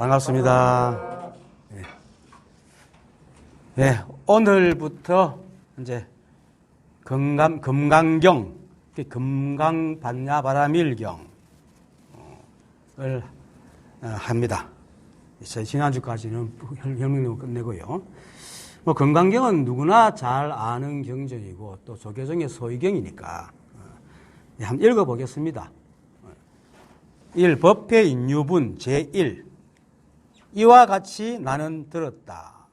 반갑습니다. 네, 오늘부터 이제 금강경, 금강반야바라밀경을 합니다. 지난주까지는 혈명으로 끝내고요. 뭐 금강경은 누구나 잘 아는 경전이고 또 조계종의 소위경이니까 한번 읽어보겠습니다. 1. 법회인유분 제1. 이와 같이 나는 들었다.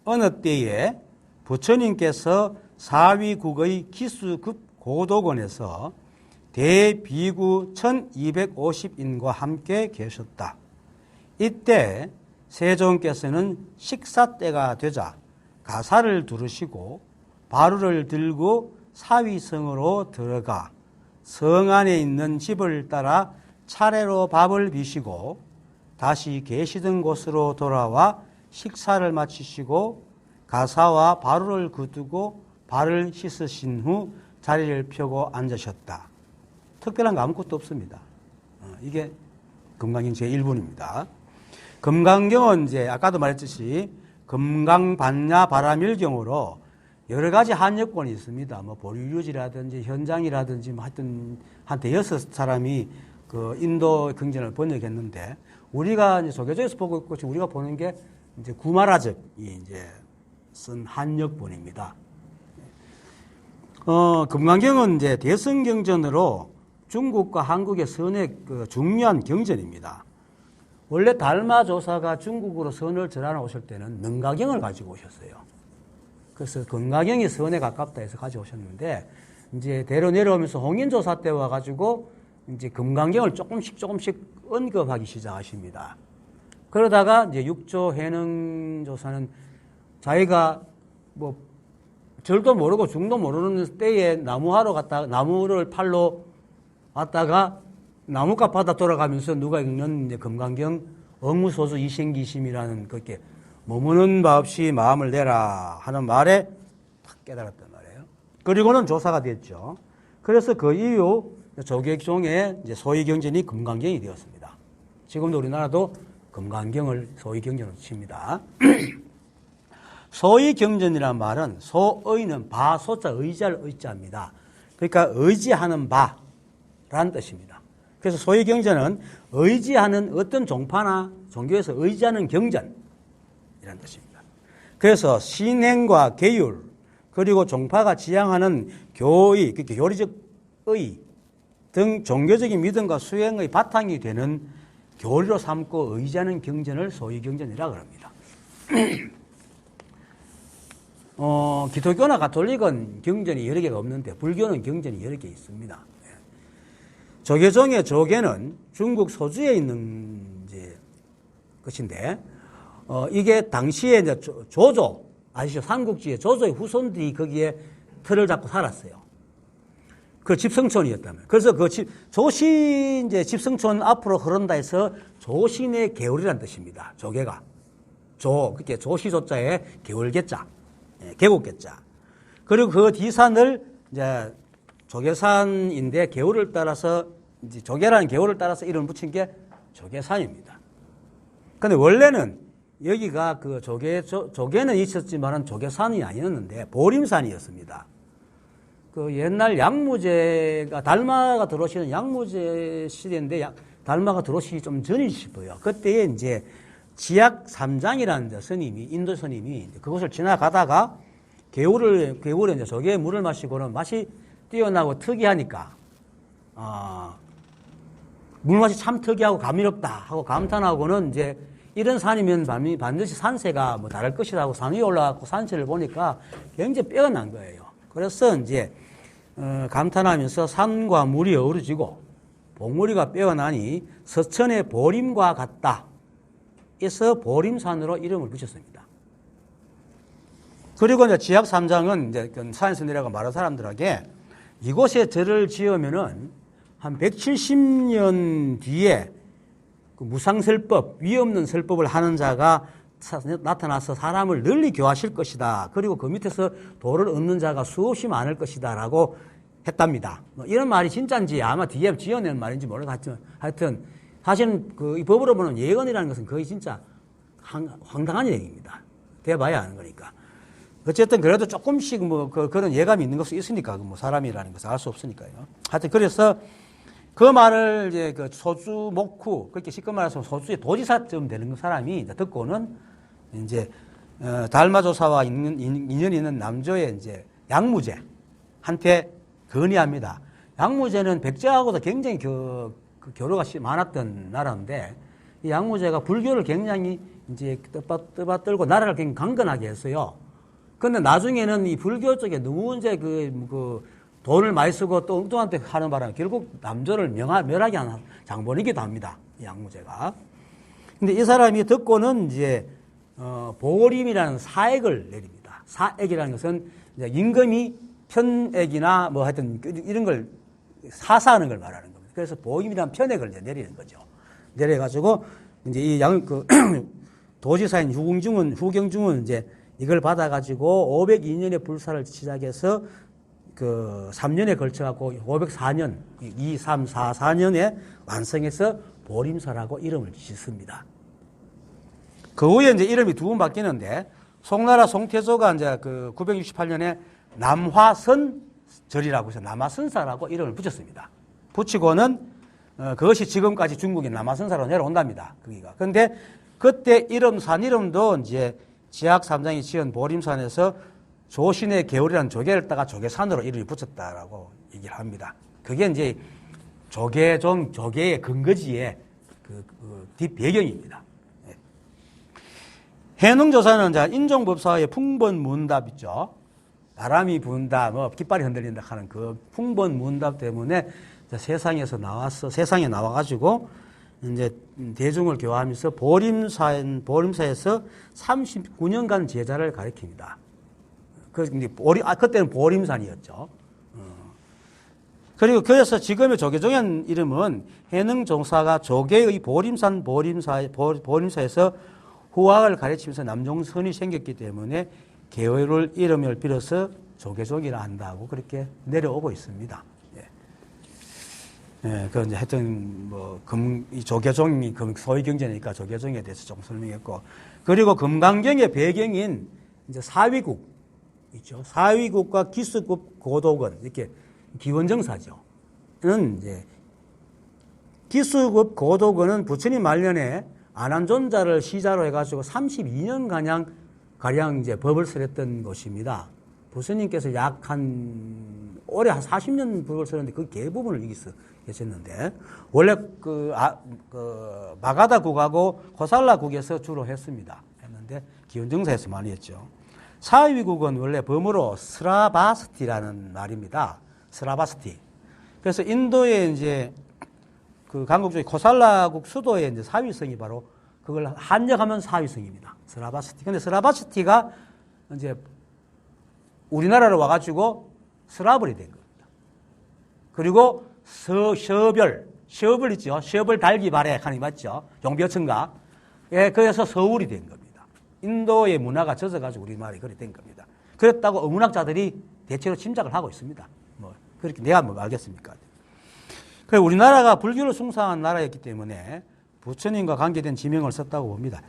어느 때에 부처님께서 사위국의 기수급 고도곤에서 대비구 1250인과 함께 계셨다. 이때 세종께서는 식사 때가 되자 가사를 두르시고 바루를 들고 사위성으로 들어가 성 안에 있는 집을 따라 차례로 밥을 비시고 다시 계시던 곳으로 돌아와 식사를 마치시고 가사와 바루를 거두고 발을 씻으신 후 자리를 펴고 앉으셨다. 특별한 거 아무것도 없습니다. 이게 금강경 제1분입니다. 금강경은 이제 아까도 말했듯이 금강반야바라밀경으로 여러 가지 한역본이 있습니다. 뭐 보류유지라든지 현장이라든지 뭐 하여튼 한 대여섯 사람이 그 인도 경전을 번역했는데 우리가 이제 조계종에서 보고 있고 지금 우리가 보는 게 이제 구마라접이 이제 쓴 한역본입니다. 금강경은 이제 대성경전으로 중국과 한국의 선의 그 중요한 경전입니다. 원래 달마조사가 중국으로 선을 전하러 오실 때는 능가경을 가지고 오셨어요. 그래서 금강경이 선에 가깝다 해서 가져오셨는데 이제 대로 내려오면서 홍인조사 때 와가지고 이제 금강경을 조금씩 언급하기 시작하십니다. 그러다가 이제 육조 해능조사는 자기가 뭐 절도 모르고 중도 모르는 때에 나무하러 갔다가 나무를 팔로 왔다가 나무값 받아 돌아가면서 누가 읽는 이제 금강경 어무소수 이생기심이라는 그렇게 머무는 바 없이 마음을 내라 하는 말에 탁 깨달았단 말이에요. 그리고는 조사가 됐죠. 그래서 그 이후 조계종의 이제 소위경전이 금강경이 되었습니다. 지금도 우리나라도 금강경을 소위경전으로 칩니다. 소위경전이란 말은 소의는 바소자 의자를 의자입니다. 그러니까 의지하는 바라는 뜻입니다. 그래서 소위경전은 의지하는 어떤 종파나 종교에서 의지하는 경전이라는 뜻입니다. 그래서 신행과 계율 그리고 종파가 지향하는 교의, 교리적 의 등 종교적인 믿음과 수행의 바탕이 되는 교리로 삼고 의지하는 경전을 소위경전이라고 합니다. 기독교나 가톨릭은 경전이 여러 개가 없는데 불교는 경전이 여러 개 있습니다. 조계종의 조계는 중국 소주에 있는 이제 것인데 이게 당시에 이제 조조 아시죠? 삼국지에 조조의 후손들이 거기에 틀을 잡고 살았어요. 그 집성촌이었다면. 그래서 그 조신 이제 집성촌 앞으로 흐른다 해서 조신의 계율이라는 뜻입니다. 조계가. 그게 조시조자에 계율계자. 계곡계자. 그리고 그 뒤산을 이제 조계산인데 계율을 따라서 이제 조계라는 계율을 따라서 이름을 붙인 게 조계산입니다. 근데 원래는 여기가 그 조계는 있었지만은 조계산이 아니었는데 보림산이었습니다. 그 옛날 양무제가 달마가 들어오시는 양무제 시대인데 달마가 들어오시기 좀 전이 싶어요. 그때에 이제 지약 삼장이라는 스님이 인도 스님이 그곳을 지나가다가 개울에 이제 조개에 물을 마시고는 맛이 뛰어나고 특이하니까 물맛이 참 특이하고 감미롭다 하고 감탄하고는 이제 이런 산이면 반드시 산세가 뭐 다를 것이다 하고 산 위에 올라가고 산세를 보니까 굉장히 빼어난 거예요. 그래서 이제 감탄하면서 산과 물이 어우러지고 봉우리가 빼어나니 서천의 보림과 같다. 해서 보림산으로 이름을 붙였습니다. 그리고 이제 지약 삼장은 이제 산에서 내려가 말한 사람들에게 이곳에 절을 지으면은 한 170년 뒤에 그 무상설법, 위 없는 설법을 하는 자가 나타나서 사람을 널리 교화하실 것이다. 그리고 그 밑에서 도를 얻는 자가 수없이 많을 것이다. 라고 했답니다. 이런 말이 진짜인지 아마 뒤에 지어낸 말인지 모르겠지만 하여튼 사실은 이 법으로 보면 예언이라는 것은 거의 진짜 황당한 얘기입니다. 돼봐야 하는 거니까. 어쨌든 그래도 조금씩 그런 예감이 있는 것이 있으니까 사람이라는 것을 알 수 없으니까요. 하여튼 그래서 그 말을 이제 소주 목후, 그렇게 쉽게 말해서 소주의 도지사쯤 되는 사람이 이제 듣고는 이제 달마조사와 인연이 있는 남조의 이제 양무제한테 건의합니다. 양무제는 백제하고도 굉장히 교류가 많았던 나라인데, 이 양무제가 불교를 굉장히 이제 떠받들고 나라를 굉장히 강건하게 했어요. 근데 나중에는 이 불교 쪽에 너무 이제 돈을 많이 쓰고 또 엉뚱한테 하는 바람에 결국 남조를 멸하게 한 장본이기도 합니다. 이 양무제가. 근데 이 사람이 듣고는 이제, 보림이라는 사액을 내립니다. 사액이라는 것은 이제 임금이 편액이나 뭐 하여튼 이런 걸 사사하는 걸 말하는 겁니다. 그래서 보임이라는 편액을 이제 내리는 거죠. 내려가지고 이제 도지사인 후경중은 이제 이걸 받아가지고 502년에 불사를 시작해서 3년에 걸쳐갖고 504년, 2, 3, 4, 4년에 완성해서 보림사라고 이름을 짓습니다. 그 후에 이제 이름이 두 번 바뀌는데, 송나라 송태조가 이제 968년에 남화선절이라고 해서 남화선사라고 이름을 붙였습니다. 붙이고는, 그것이 지금까지 중국의 남화선사로 내려온답니다. 거기가. 근데 그때 산 이름도 이제 지학 3장이 지은 보림산에서 조신의 개울이라는 조개를 따가 조개산으로 이름이 붙였다라고 얘기를 합니다. 그게 이제 조개의 근거지의 뒷배경입니다. 네. 해능조사는 인종법사의 풍번문답 있죠. 바람이 분다, 깃발이 흔들린다 하는 그 풍번문답 때문에 세상에 나와가지고 이제 대중을 교화하면서 보림사에서 39년간 제자를 가르칩니다. 그때는 보림산이었죠. 그리고 그래서 지금의 조계종이라는 이름은 해능종사가 조계의 보림사에서 후학을 가르치면서 남종선이 생겼기 때문에 계열을 이름을 빌어서 조계종이라 한다고 그렇게 내려오고 있습니다. 예, 이제 하여튼, 이 조계종이 소위 경제니까 조계종에 대해서 좀 설명했고, 그리고 금강경의 배경인 이제 사위국 있죠. 사위국과 기수국 고도건, 이렇게 기원정사죠. 이제 기수국 고도건은 부처님 말년에 안한존자를 시자로 해가지고 32년가량 이제 법을 설했던 곳입니다. 부처님께서 올해 한 40년 법을 설했는데 그 대부분을 여기서 계셨는데, 원래 마가다국하고 고살라국에서 주로 했는데, 기원정사에서 많이 했죠. 사위국은 원래 범어로 스라바스티라는 말입니다. 스라바스티. 그래서 인도에 이제 강국 쪽에 고살라국 수도에 이제 사위성이 바로 그걸 한역하면 사위성입니다. 스라바스티. 근데 스라바스티가 이제 우리나라로 와가지고 스라블이 된 겁니다. 그리고 셔벌 있죠. 셔벌 달기 바래 하는 맞죠. 용비어천가. 예, 그래서 서울이 된 겁니다. 인도의 문화가 젖어가지고 우리말이 그렇게 된 겁니다. 그랬다고 어문학자들이 대체로 짐작을 하고 있습니다. 그렇게 내가 알겠습니까? 그래서 우리나라가 불교를 숭상한 나라였기 때문에 부처님과 관계된 지명을 썼다고 봅니다.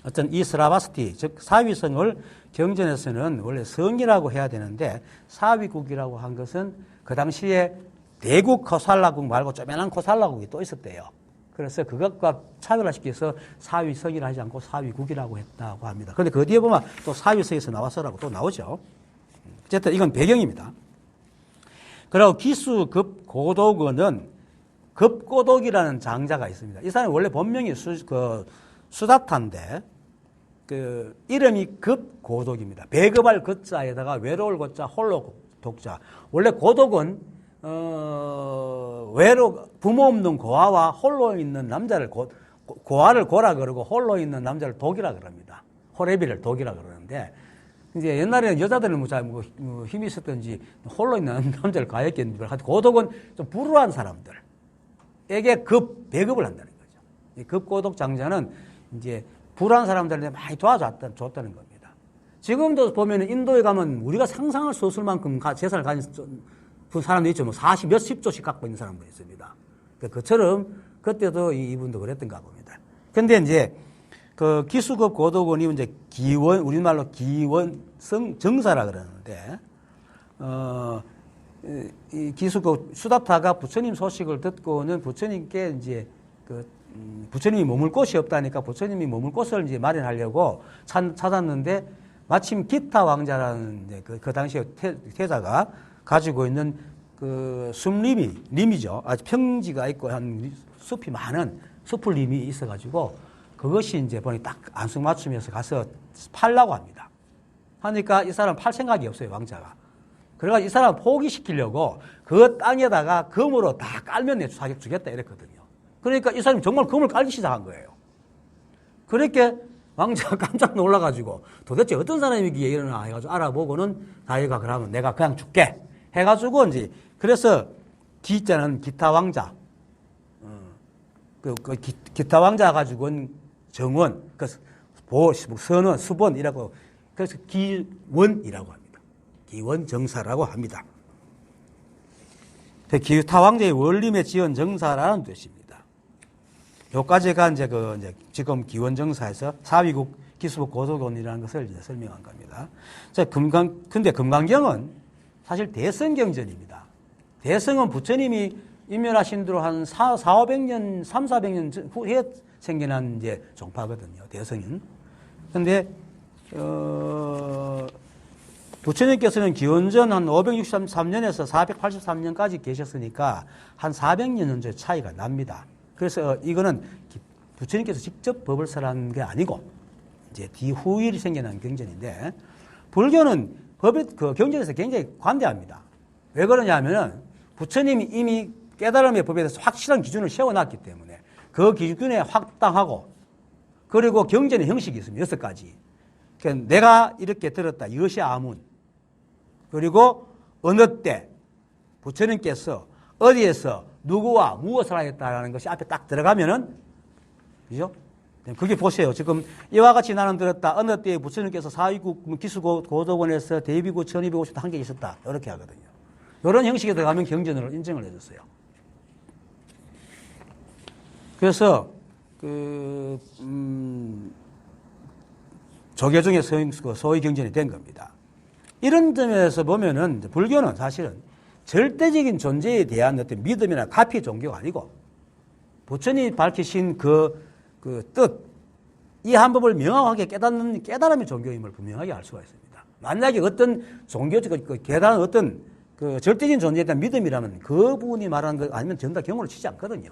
어떤 이 스라바스티, 즉 사위성을 경전에서는 원래 성이라고 해야 되는데 사위국이라고 한 것은 그 당시에 대국 고살라국 말고 쪼매난 고살라국이 또 있었대요. 그래서 그것과 차별화시켜서 사위성이라 하지 않고 사위국이라고 했다고 합니다. 그런데 그 뒤에 보면 또 사위성에서 나왔어라고 또 나오죠. 어쨌든 이건 배경입니다. 그리고 기수급 고도건은 급고독이라는 장자가 있습니다. 이 사람이 원래 본명이 수다타인데 이름이 급고독입니다. 배급할 급자에다가 외로울 고자 홀로 독자. 원래 고독은 부모 없는 고아와 홀로 있는 남자를 고아를 고라 그러고 홀로 있는 남자를 독이라 그럽니다. 호레비를 독이라 그러는데 이제 옛날에는 여자들은 힘이 있었던지 홀로 있는 남자를 가했겠는데 고독은 좀 불우한 사람들에게 배급을 한다는 거죠. 급고독 장자는 이제 불우한 사람들한테 많이 도와줬다는 겁니다. 지금도 보면 인도에 가면 우리가 상상할 수 없을 만큼 재산을 가진 사람도 있죠. 40몇 10조씩 갖고 있는 사람도 있습니다. 그처럼 그때도 이분도 그랬던가 봅니다. 근데 이제 그 기수급 고도군이 이제 우리말로 기원성 정사라 그러는데, 이 기수급 수답타가 부처님 소식을 듣고는 부처님께 이제 부처님이 머물 곳이 없다니까 부처님이 머물 곳을 이제 마련하려고 찾았는데, 마침 기타 왕자라는 이제 그 당시에 태자가 가지고 있는 그 림이죠. 아주 평지가 있고 한 숲이 많은 숲풀림이 있어가지고 그것이 이제 보니 딱 안성맞춤해서 가서 팔라고 합니다. 하니까 이 사람 팔 생각이 없어요, 왕자가. 그래가지고 이 사람 포기시키려고 그 땅에다가 금으로 다 깔면 내 주겠다 이랬거든요. 그러니까 이 사람이 정말 금을 깔기 시작한 거예요. 그렇게 왕자가 깜짝 놀라가지고 도대체 어떤 사람이기에 이러나 해가지고 알아보고는 자기가 그러면 내가 그냥 줄게 해가지고 이제 그래서 기자는 기타 왕자, 기타 왕자 가지고는 정원, 선원, 수본이라고 그래서 기원이라고 합니다. 기원 정사라고 합니다. 기타 왕자의 원림에 지은 정사라는 뜻입니다. 요까지가 이제 지금 기원 정사에서 사위국 기수국 고도군이라는 것을 이제 설명한 겁니다. 자, 근데 금강경은 사실 대성경전입니다. 대성은 부처님이 인멸하신 대로 한 400년 후에 생겨난 이제 종파거든요. 대성은. 근데, 부처님께서는 기원전 한 563년에서 483년까지 계셨으니까 한 400년 정도 차이가 납니다. 그래서 이거는 부처님께서 직접 법을 설한 게 아니고 이제 뒤후일이 생겨난 경전인데, 불교는 그 경전에서 굉장히 관대합니다. 왜 그러냐면은 부처님이 이미 깨달음의 법에 대해서 확실한 기준을 세워놨기 때문에 그 기준에 확당하고, 그리고 경전의 형식이 있습니다. 6가지. 그러니까 내가 이렇게 들었다. 이것이 아문. 그리고 어느 때 부처님께서 어디에서 누구와 무엇을 하겠다라는 것이 앞에 딱 들어가면은, 그죠? 그게 보세요. 지금 이와 같이 나는 들었다. 어느 때에 부처님께서 사위국 기수고도원에서 대비구 1250 한 개 있었다. 이렇게 하거든요. 이런 형식에 들어가면 경전으로 인정을 해줬어요. 그래서 조계 중에 소위 경전이 된 겁니다. 이런 점에서 보면은 불교는 사실은 절대적인 존재에 대한 어떤 믿음이나 가피 종교가 아니고 부처님이 밝히신 그 뜻, 이 한 법을 명확하게 깨닫는 깨달음의 종교임을 분명하게 알 수가 있습니다. 만약에 어떤 종교적 깨달은 어떤 그 절대적인 존재에 대한 믿음이라면 그 부분이 말하는 것 아니면 전부 다 경을 치지 않거든요.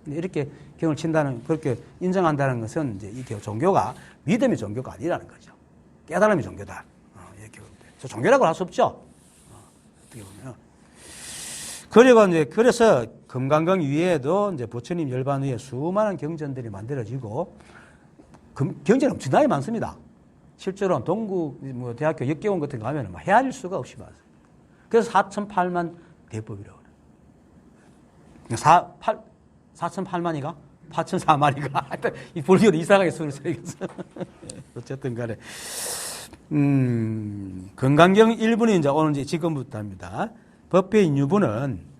근데 이렇게 경을 친다는, 그렇게 인정한다는 것은 이제 이 종교가 믿음의 종교가 아니라는 거죠. 깨달음의 종교다. 이렇게 봅니다. 저 종교라고 할 수 없죠. 어떻게 보면. 그리고 이제 그래서 금강경 위에도 이제 부처님 열반 위에 수많은 경전들이 만들어지고 경전이 엄청나게 많습니다. 실제로 동국 대학교 역계원 같은 거 가면 헤아릴 수가 없이 많습니다. 그래서 4,008만 대법이라고 그래요. 4,008만이가? 8,004만이가? 이 불교는 이상하게 수를 써야겠어. 어쨌든 간에. 금강경 1부는 이제 오늘 이제 지금부터 합니다. 법회인 유부는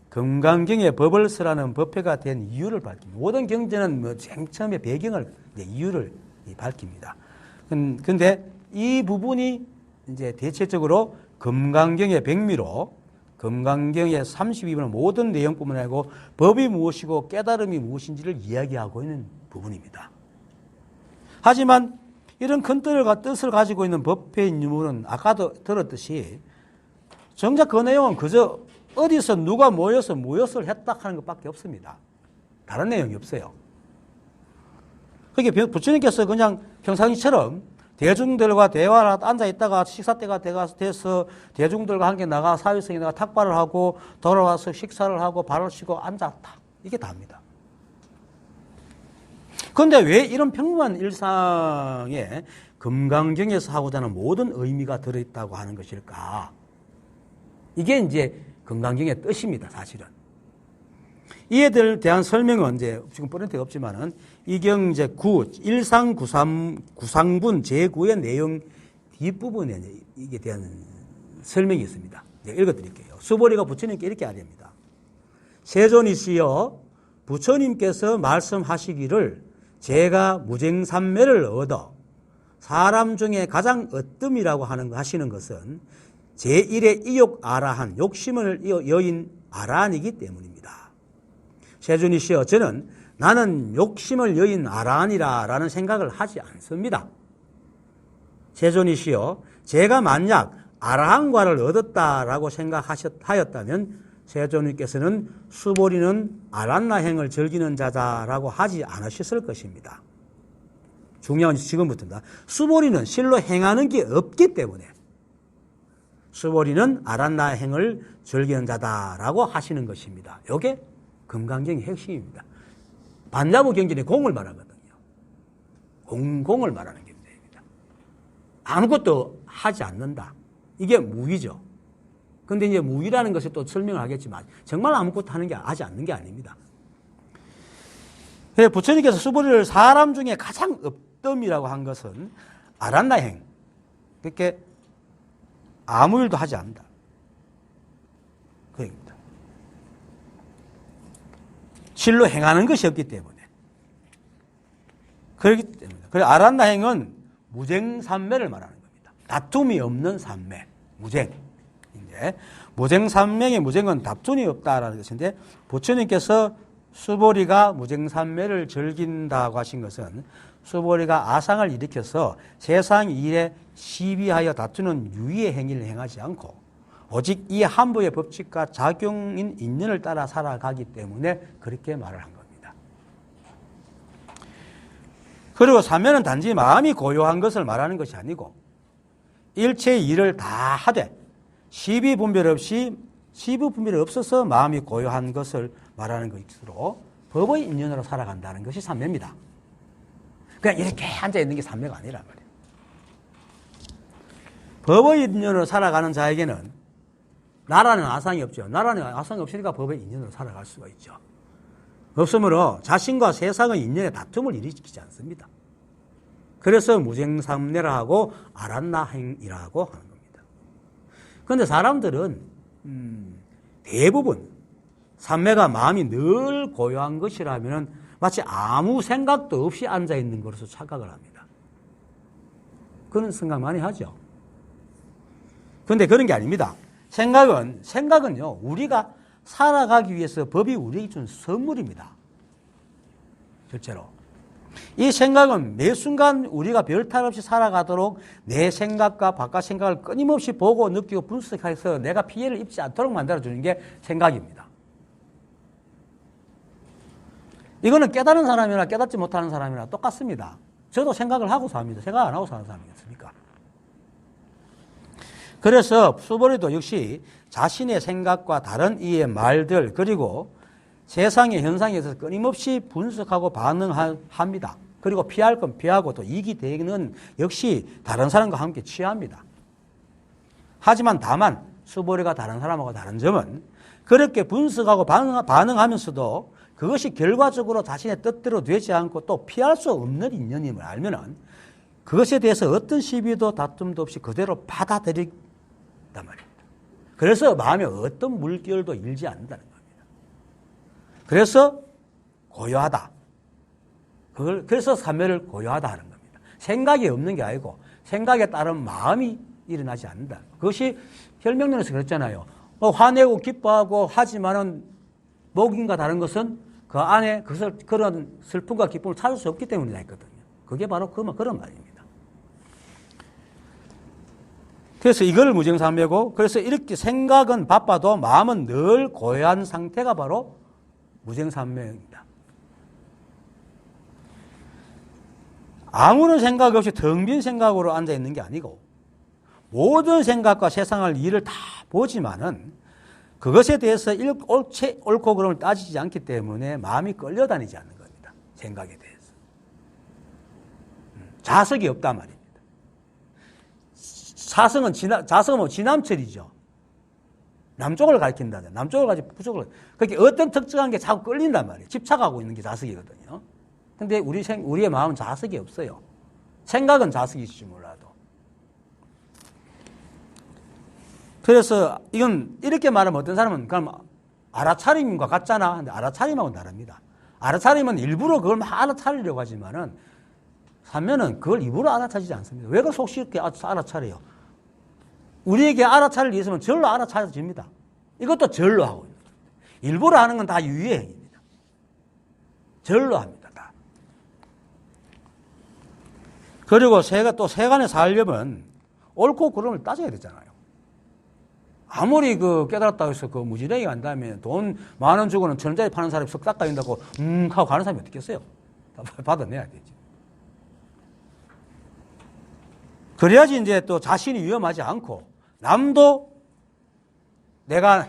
금강경의 법을 쓰라는 법회가 된 이유를 밝힙니다. 모든 경전은 뭐 처음에 배경을, 이유를 밝힙니다. 근데 이 부분이 이제 대체적으로 금강경의 백미로 금강경의 32번의 모든 내용뿐만 아니고 법이 무엇이고 깨달음이 무엇인지를 이야기하고 있는 부분입니다. 하지만 이런 큰 뜻을 가지고 있는 법회인 유무는 아까도 들었듯이 정작 그 내용은 그저 어디서 누가 모여서 무엇을 했다 하는 것밖에 없습니다. 다른 내용이 없어요. 그게 부처님께서 그냥 평상시처럼 대중들과 대화를 앉아있다가 식사 때가 돼서 대중들과 함께 나가 사회성에 나가 탁발을 하고 돌아와서 식사를 하고 발을 쉬고 앉았다. 이게 다입니다. 그런데 왜 이런 평범한 일상에 금강경에서 하고자 하는 모든 의미가 들어있다고 하는 것일까? 이게 이제 금강경의 뜻입니다, 사실은. 이에 대한 설명은 이제 지금 포인트가 없지만은 이경 이제 1393 구상분 제9의 내용 뒷부분에 이게 대한 설명이 있습니다. 제가 읽어드릴게요. 수보리가 부처님께 이렇게 아뢰입니다. 세존이시여 부처님께서 말씀하시기를 제가 무쟁삼매를 얻어 사람 중에 가장 으뜸이라고 하시는 것은 제1의 이욕 아라한, 욕심을 여인 아라한이기 때문입니다. 세존이시여, 저는 나는 욕심을 여인 아라한이라 라는 생각을 하지 않습니다. 세존이시여, 제가 만약 아라한과를 얻었다라고 생각하였다면 세존님께서는 수보리는 아란나행을 즐기는 자다라고 하지 않으셨을 것입니다. 중요한 것이 지금부터입니다. 수보리는 실로 행하는 게 없기 때문에 수보리는 아란나행을 즐기는 자다라고 하시는 것입니다. 이게 금강경의 핵심입니다. 반야부 경전에 공을 말하거든요. 공을 말하는 경전입니다. 아무것도 하지 않는다. 이게 무의죠. 근데 이제 무의라는 것을 또 설명을 하겠지만 정말 아무것도 하지 않는 게 아닙니다. 부처님께서 수보리를 사람 중에 가장 업덤이라고 한 것은 아란나행. 그렇게 아무 일도 하지 않는다. 그 얘기입니다. 실로 행하는 것이 없기 때문에. 그렇기 때문에. 그래서 아란나행은 무쟁삼매를 말하는 겁니다. 다툼이 없는 삼매. 무쟁. 무쟁삼매의 무쟁은 다툼이 없다라는 것인데 부처님께서 수보리가 무쟁삼매를 즐긴다고 하신 것은 수보리가 아상을 일으켜서 세상 일에 시비하여 다투는 유의의 행위를 행하지 않고 오직 이 한부의 법칙과 작용인 인연을 따라 살아가기 때문에 그렇게 말을 한 겁니다. 그리고 삼매는 단지 마음이 고요한 것을 말하는 것이 아니고 일체의 일을 다 하되 시비 분별 없어서 마음이 고요한 것을 말하는 것으로 법의 인연으로 살아간다는 것이 삼매입니다. 그냥 이렇게 앉아있는 게 삼매가 아니란 말이에요. 법의 인연으로 살아가는 자에게는 나라는 아상이 없죠. 나라는 아상이 없으니까 법의 인연으로 살아갈 수가 있죠. 없으므로 자신과 세상의 인연의 다툼을 일으키지 않습니다. 그래서 무쟁삼매라 하고 아란나행이라고 하는 겁니다. 그런데 사람들은 대부분 삼매가 마음이 늘 고요한 것이라면 마치 아무 생각도 없이 앉아있는 것으로 착각을 합니다. 그런 생각 많이 하죠. 그런데 그런 게 아닙니다. 생각은요, 우리가 살아가기 위해서 법이 우리에게 준 선물입니다. 실제로. 이 생각은 매 순간 우리가 별탈 없이 살아가도록 내 생각과 바깥 생각을 끊임없이 보고 느끼고 분석해서 내가 피해를 입지 않도록 만들어주는 게 생각입니다. 이거는 깨달은 사람이나 깨닫지 못하는 사람이나 똑같습니다. 저도 생각을 하고 삽니다. 생각 안 하고 사는 사람이겠습니까? 그래서 수보리도 역시 자신의 생각과 다른 이의 말들 그리고 세상의 현상에 대해서 끊임없이 분석하고 반응합니다. 그리고 피할 건 피하고 또 이익이 되는 역시 다른 사람과 함께 취합니다. 하지만 다만 수보리가 다른 사람하고 다른 점은 그렇게 분석하고 반응하면서도 그것이 결과적으로 자신의 뜻대로 되지 않고 또 피할 수 없는 인연임을 알면은 그것에 대해서 어떤 시비도 다툼도 없이 그대로 받아들인단 말입니다. 그래서 마음에 어떤 물결도 일지 않는다는 겁니다. 그래서 고요하다. 그래서 삼매를 고요하다 하는 겁니다. 생각이 없는 게 아니고 생각에 따른 마음이 일어나지 않는다. 그것이 혈명론에서 그랬잖아요. 화내고 기뻐하고 하지만은 목인과 다른 것은 그 안에 그런 슬픔과 기쁨을 찾을 수 없기 때문이다 했거든요. 그게 바로 그런 말입니다. 그래서 이걸 무쟁삼매고 그래서 이렇게 생각은 바빠도 마음은 늘 고요한 상태가 바로 무쟁삼매입니다. 아무런 생각 없이 텅 빈 생각으로 앉아있는 게 아니고 모든 생각과 세상을 일을 다 보지만은 그것에 대해서 옳고 그름을 따지지 않기 때문에 마음이 끌려다니지 않는 겁니다. 생각에 대해서. 자석이 없단 말입니다. 자석은 뭐 지남철이죠. 남쪽을 가리킨다. 남쪽을 가지고 북쪽을. 그렇게 어떤 특정한 게 자꾸 끌린단 말이에요. 집착하고 있는 게 자석이거든요. 근데 우리의 마음은 자석이 없어요. 생각은 자석이지 몰라도. 그래서 이건 이렇게 말하면 어떤 사람은 그럼 알아차림과 같잖아. 근데 알아차림하고는 다릅니다. 알아차리면 일부러 그걸 막 알아차리려고 하지만은 삼면은 그걸 일부러 알아차리지 않습니다. 왜 그걸 속 쉽게 알아차려요? 우리에게 알아차릴 일이 있으면 절로 알아차려집니다. 이것도 절로 하고 있습니다. 일부러 하는 건 다 유예행입니다. 절로 합니다. 다. 그리고 또 세간에 살려면 옳고 그름을 따져야 되잖아요. 아무리 깨달았다고 해서 무지랭이 간 다음에 돈 10,000원 주고는 1,000원짜리 파는 사람이 석 닦아준다고 하고 가는 사람이 어떻겠어요? 받아내야 되지. 그래야지 이제 또 자신이 위험하지 않고 남도 내가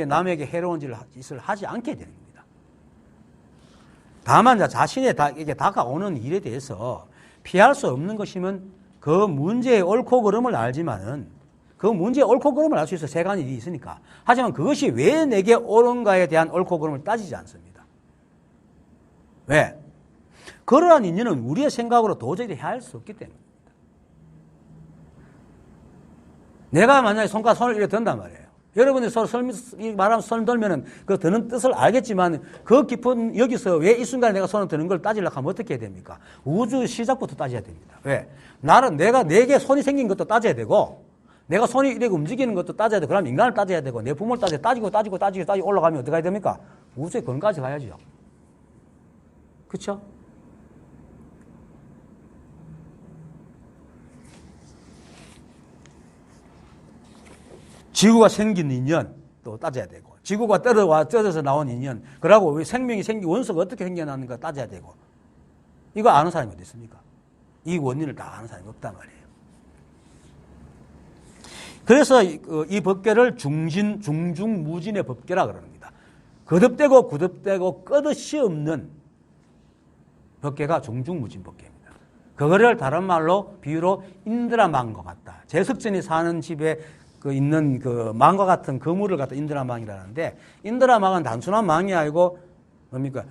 남에게 해로운 짓을 하지 않게 되는 겁니다. 다만 자신에게 다가오는 일에 대해서 피할 수 없는 것이면 그 문제의 옳고 그름을 알지만은 그 문제의 옳고 그름을 알 수 있어 세간의 일이 있으니까. 하지만 그것이 왜 내게 옳은가에 대한 옳고 그름을 따지지 않습니다. 왜? 그러한 인연은 우리의 생각으로 도저히 헤아릴 수 없기 때문입니다. 내가 만약에 손을 이렇게 든단 말이에요. 여러분이 말하면 손을 들면은 그 드는 뜻을 알겠지만 그 깊은 여기서 왜 이 순간에 내가 손을 드는 걸 따지려고 하면 어떻게 해야 됩니까? 우주 시작부터 따져야 됩니다. 왜? 내게 손이 생긴 것도 따져야 되고 내가 손이 이렇게 움직이는 것도 따져야 되고 그럼 인간을 따져야 되고 내 부모를 따지고 올라가면 어떻게 해야 됩니까? 우주의 근까지 가야죠. 그렇죠? 지구가 생긴 인연도 따져야 되고 지구가 떨어져서 나온 인연 그러고 생명이 원소가 어떻게 생겨나는가 따져야 되고 이거 아는 사람이 어디 있습니까? 이 원인을 다 아는 사람이 없단 말이에요. 그래서 이 법계를 중중무진의 법계라 그럽니다. 거듭되고 끝없이 없는 법계가 중중무진 법계입니다. 그거를 다른 말로 비유로 인드라망과 같다. 제석전이 사는 집에 있는 망과 같은 거물을 갖다 인드라망이라는데 인드라망은 단순한 망이 아니고 뭡니까?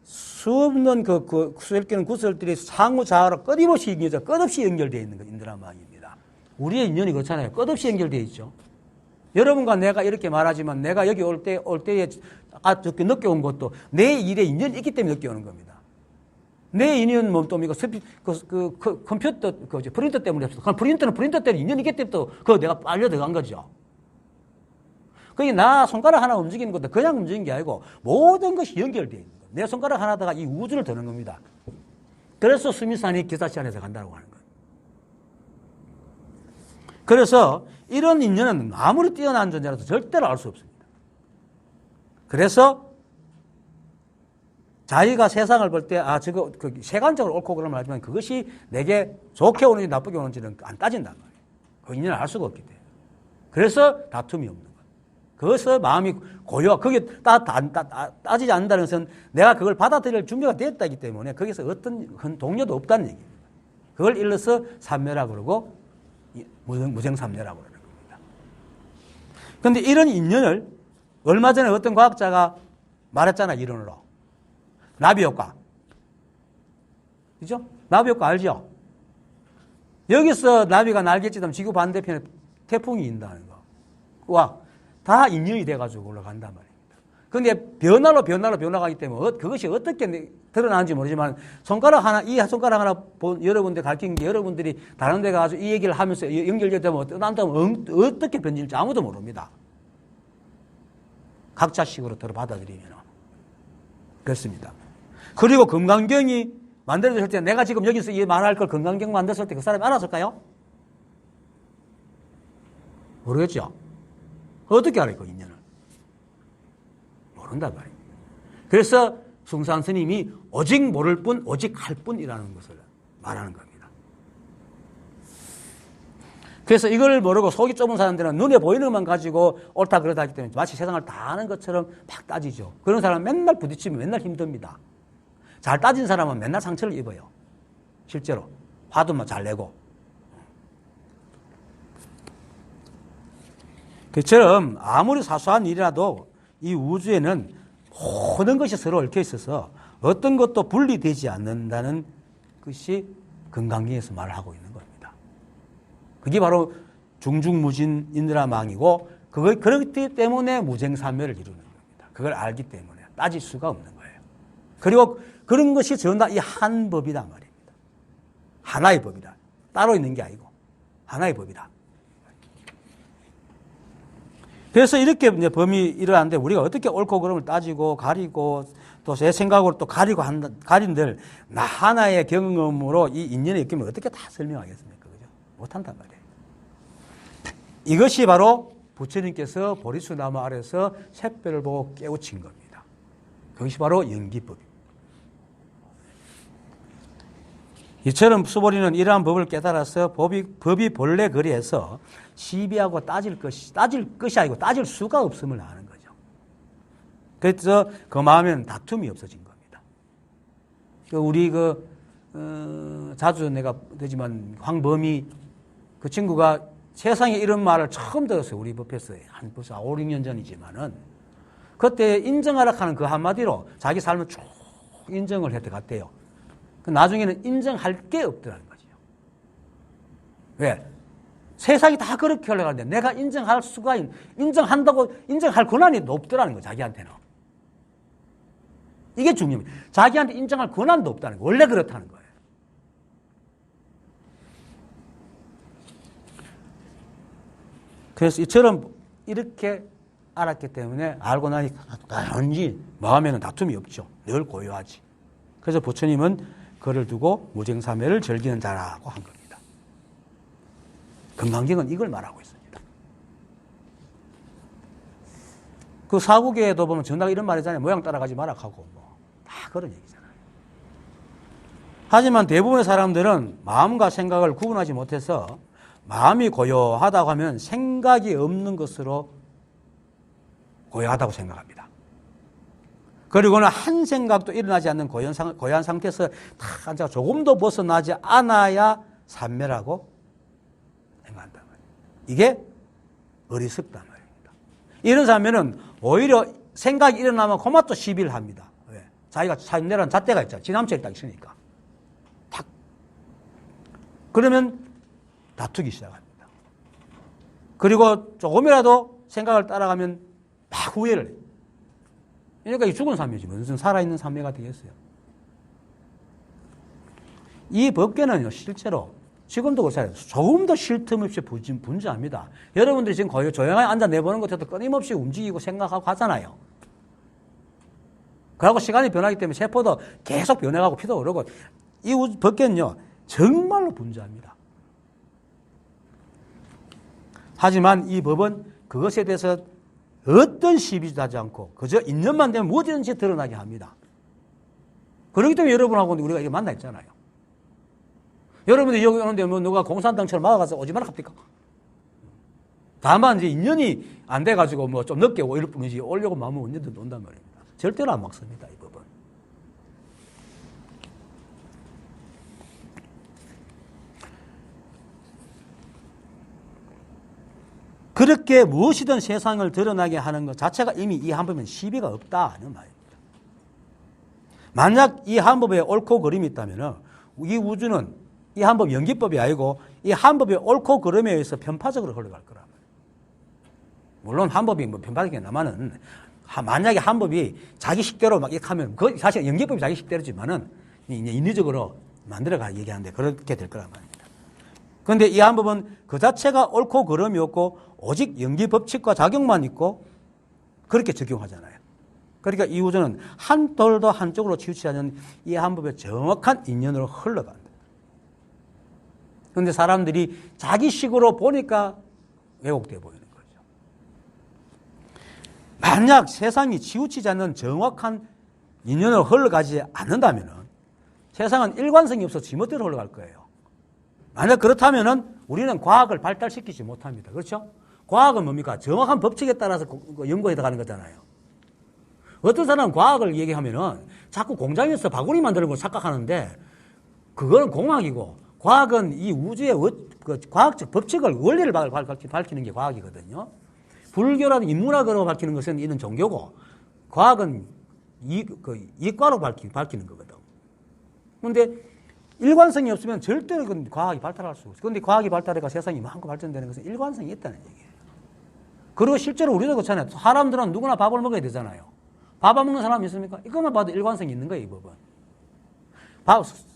수없는 수혈기는 구설들이 상호좌우로 끝없이 연결되어 있는 거 인드라망입니다. 우리의 인연이 그렇잖아요. 끝없이 연결되어 있죠. 여러분과 내가 이렇게 말하지만 내가 여기 올 때에 저렇게 늦게 온 것도 내 일에 인연이 있기 때문에 늦게 오는 겁니다. 내 인연 몸도 컴퓨터, 프린터 때문에 없어. 그럼 프린터 때문에 인연이 있기 때문에 또 그거 내가 빨려 들어간 거죠. 그게 나 손가락 하나 움직이는 것도 그냥 움직이는 게 아니고 모든 것이 연결되어 있는 거예요. 내 손가락 하나다가 이 우주를 드는 겁니다. 그래서 스미산이 기사시 안에서 간다고 하는 거예요. 그래서 이런 인연은 아무리 뛰어난 존재라도 절대로 알 수 없습니다. 그래서 자기가 세상을 볼 때, 세간적으로 옳고 그름을 알지만 그것이 내게 좋게 오는지 나쁘게 오는지는 안 따진단 말이에요. 그 인연을 알 수가 없기 때문에. 그래서 다툼이 없는 거예요. 그래서 마음이 그게 따지지 않는다는 것은 내가 그걸 받아들일 준비가 됐다기 때문에 거기서 어떤 동료도 없다는 얘기입니다. 그걸 일러서 삼매라고 그러고 무생삼매라고 그러는 겁니다. 그런데 이런 인연을 얼마 전에 어떤 과학자가 말했잖아, 이론으로. 나비효과. 그죠? 나비효과 알죠? 여기서 나비가 날개짓하면 지구 반대편에 태풍이 인다는 거. 다 인연이 돼가지고 올라간단 말입니다. 그런데 변화가기 때문에 그것이 어떻게 드러나는지 모르지만 이 손가락 하나 여러분들 가르친 게 여러분들이 다른 데 가서 이 얘기를 하면서 연결되면 어떻게 변질지 아무도 모릅니다. 각자식으로 받아들이면. 그렇습니다. 그리고 금강경이 만들어졌을 때 내가 지금 여기서 이 말할 걸 금강경 만들었을 때 그 사람이 알았을까요? 모르겠죠. 어떻게 알아요, 그 인연을? 모른단 말이에요. 그래서 숭산 스님이 오직 모를 뿐, 오직 할 뿐이라는 것을 말하는 겁니다. 그래서 이걸 모르고 속이 좁은 사람들은 눈에 보이는 것만 가지고 옳다 그러다 하기 때문에 마치 세상을 다 아는 것처럼 막 따지죠. 그런 사람은 맨날 부딪히면 맨날 힘듭니다. 잘 따진 사람은 맨날 상처를 입어요. 실제로. 화도 잘 내고. 그처럼 아무리 사소한 일이라도 이 우주에는 모든 것이 서로 얽혀 있어서 어떤 것도 분리되지 않는다는 것이 금강경에서 말을 하고 있는 겁니다. 그게 바로 중중무진 인드라망이고 그렇기 때문에 무쟁삼매를 이루는 겁니다. 그걸 알기 때문에 따질 수가 없는 거예요. 그리고 그런 것이 전부 다 이 한 법이다 말입니다. 하나의 법이다. 따로 있는 게 아니고 하나의 법이다. 그래서 이렇게 이제 범위 일어나는데 우리가 어떻게 옳고 그름을 따지고 가리고 또 제 생각으로 또 가린들 나 하나의 경험으로 이 인연의 느낌을 어떻게 다 설명하겠습니까? 그죠? 못한단 말이에요. 이것이 바로 부처님께서 보리수 나무 아래서 샛별을 보고 깨우친 겁니다. 그것이 바로 연기법입니다. 이처럼 수보리는 이러한 법을 깨달아서 법이 본래 그리해서 시비하고 따질 것이 아니고 따질 수가 없음을 아는 거죠. 그래서 그 마음에는 다툼이 없어진 겁니다. 우리 자주 내가 되지만 황범희 그 친구가 세상에 이런 말을 처음 들었어요. 우리 법에서 한 벌써 5, 6년 전이지만은 그때 인정하라 하는 그 한마디로 자기 삶을 쭉 인정을 했대 갔대요. 나중에는 인정할 게 없더라는 거죠. 왜? 세상이 다 그렇게 흘러가는데 내가 인정할 권한이 없더라는 거예요. 자기한테는. 이게 중요합니다. 자기한테 인정할 권한도 없다는 거예요. 원래 그렇다는 거예요. 그래서 이처럼 이렇게 알았기 때문에 알고 나니 당연히 마음에는 다툼이 없죠. 늘 고요하지. 그래서 부처님은 그를 두고 무정사매를 즐기는 자라고 한 겁니다. 금강경은 이걸 말하고 있습니다. 그 사구계에도 보면 전하가 이런 말이잖아요. 모양 따라가지 마라 하고 다 그런 얘기잖아요. 하지만 대부분의 사람들은 마음과 생각을 구분하지 못해서 마음이 고요하다고 하면 생각이 없는 것으로 고요하다고 생각합니다. 그리고는 한 생각도 일어나지 않는 고요한 상태에서 딱 앉아 조금도 벗어나지 않아야 삼매라고 생각한단 말이에요. 이게 어리석단 말입니다. 이런 사람은 오히려 생각이 일어나면 그만 또 시비를 합니다. 왜? 자기가 삼매라는 잣대가 있잖아요. 지남체에 딱 있으니까. 탁. 그러면 다투기 시작합니다. 그리고 조금이라도 생각을 따라가면 막 후회를 해요. 그러니까 이 죽은 삼매지 무슨 살아있는 삼매가 되겠어요. 이 법계는요, 실제로 지금도 그렇잖아요. 조금 더 쉴 틈 없이 분주합니다. 여러분들이 지금 거의 조용하게 앉아 내보는 것에도 끊임없이 움직이고 생각하고 하잖아요. 그러고 시간이 변하기 때문에 세포도 계속 변해가고 피도 오르고 이 법계는요, 정말로 분주합니다. 하지만 이 법은 그것에 대해서 어떤 시비도 하지 않고 그저 인연만 되면 무엇이든지 드러나게 합니다. 그렇기 때문에 여러분하고 우리가 이게 만나 있잖아요. 여러분들이 여기 오는데 뭐 누가 공산당처럼 막아가서 오지 마라 합니까? 다만 이제 인연이 안 돼가지고 뭐 좀 늦게 이럴 뿐이지 오려고 마음은 언제든 온단 말입니다. 절대로 안 막습니다. 이 법은. 그렇게 무엇이든 세상을 드러나게 하는 것 자체가 이미 이 한법에는 시비가 없다는 말입니다. 만약 이 한법에 옳고 그름이 있다면 이 우주는 이 한법 연기법이 아니고 이 한법의 옳고 그름에 의해서 편파적으로 흘러갈 거란 말이에요. 물론 한법이 뭐 편파적인 나마는 만약에 한법이 자기 식대로 막 이렇게 하면 그 사실 연기법이 자기 식대로지만은 인위적으로 만들어가 얘기하는데 그렇게 될 거란 말입니다. 그런데 이 한법은 그 자체가 옳고 그름이 없고 오직 연기 법칙과 작용만 있고 그렇게 적용하잖아요. 그러니까 이 우주는 한 돌도 한쪽으로 치우치지 않는 이 한법의 정확한 인연으로 흘러간다. 그런데 사람들이 자기식으로 보니까 왜곡되어 보이는 거죠. 만약 세상이 치우치지 않는 정확한 인연으로 흘러가지 않는다면 세상은 일관성이 없어서 지멋대로 흘러갈 거예요. 만약 그렇다면 우리는 과학을 발달시키지 못합니다. 그렇죠? 과학은 뭡니까? 정확한 법칙에 따라서 연구해 가는 거잖아요. 어떤 사람은 과학을 얘기하면은 자꾸 공장에서 바구니 만드는 걸 착각하는데 그거는 공학이고 과학은 이 우주의 과학적 법칙을 원리를 밝히는 게 과학이거든요. 불교라는 인문학으로 밝히는 것은 이는 종교고 과학은 이과로 밝히는 거거든. 그런데 일관성이 없으면 절대로 과학이 발달할 수 없어요. 그런데 과학이 발달해가 세상이 많고 발전되는 것은 일관성이 있다는 얘기예요. 그리고 실제로 우리도 그렇잖아요. 사람들은 누구나 밥을 먹어야 되잖아요. 밥 안 먹는 사람 있습니까? 이것만 봐도 일관성이 있는 거예요, 이 법은.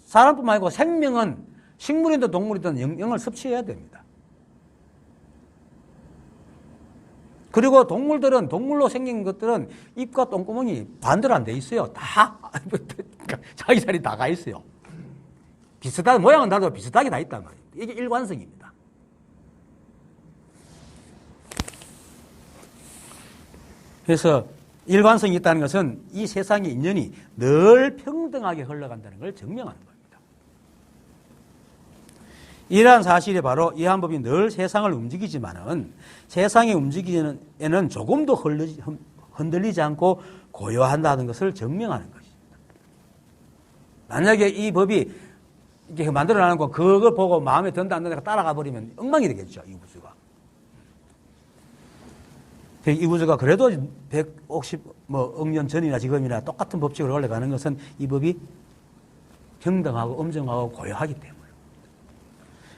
사람뿐만 아니고 생명은 식물이든 동물이든 영양을 섭취해야 됩니다. 그리고 동물로 생긴 것들은 입과 똥구멍이 반대로 안 돼 있어요. 다 자기 자리 다 가 있어요. 비슷한 모양은 다르고 비슷하게 다 있단 말이에요. 이게 일관성입니다. 그래서 일관성이 있다는 것은 이 세상의 인연이 늘 평등하게 흘러간다는 걸 증명하는 겁니다. 이러한 사실이 바로 이 한 법이 늘 세상을 움직이지만은 세상의 움직이기에는 조금도 흔들리지 않고 고요한다는 것을 증명하는 것입니다. 만약에 이 법이 이렇게 만들어나는 거 그걸 보고 마음에 든다 안 든다 따라가 버리면 엉망이 되겠죠, 이 우주가. 이 우주가 그래도 150억 년 전이나 지금이나 똑같은 법칙으로 올라가는 것은 이 법이 평등하고 엄정하고 고요하기 때문에.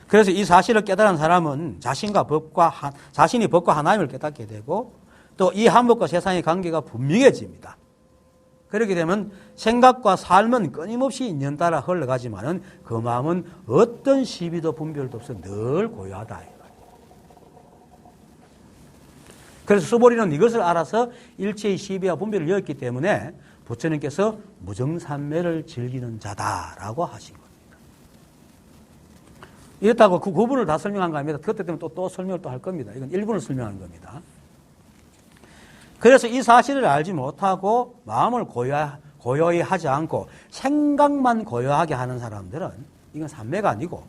그래서 이 사실을 깨달은 사람은 자신이 법과 하나임을 깨닫게 되고 또 이 한 법과 세상의 관계가 분명해집니다. 그렇게 되면 생각과 삶은 끊임없이 인연 따라 흘러가지만은 그 마음은 어떤 시비도 분별도 없어 늘 고요하다. 그래서 수보리는 이것을 알아서 일체의 시비와 분별을 여겼기 때문에 부처님께서 무정산매를 즐기는 자다라고 하신 겁니다. 이렇다고 그 구분을 다 설명한 거 아닙니다. 그때 되면 또 설명을 또 할 겁니다. 이건 일본을 설명하는 겁니다. 그래서 이 사실을 알지 못하고 마음을 고요히 하지 않고 생각만 고요하게 하는 사람들은 이건 산매가 아니고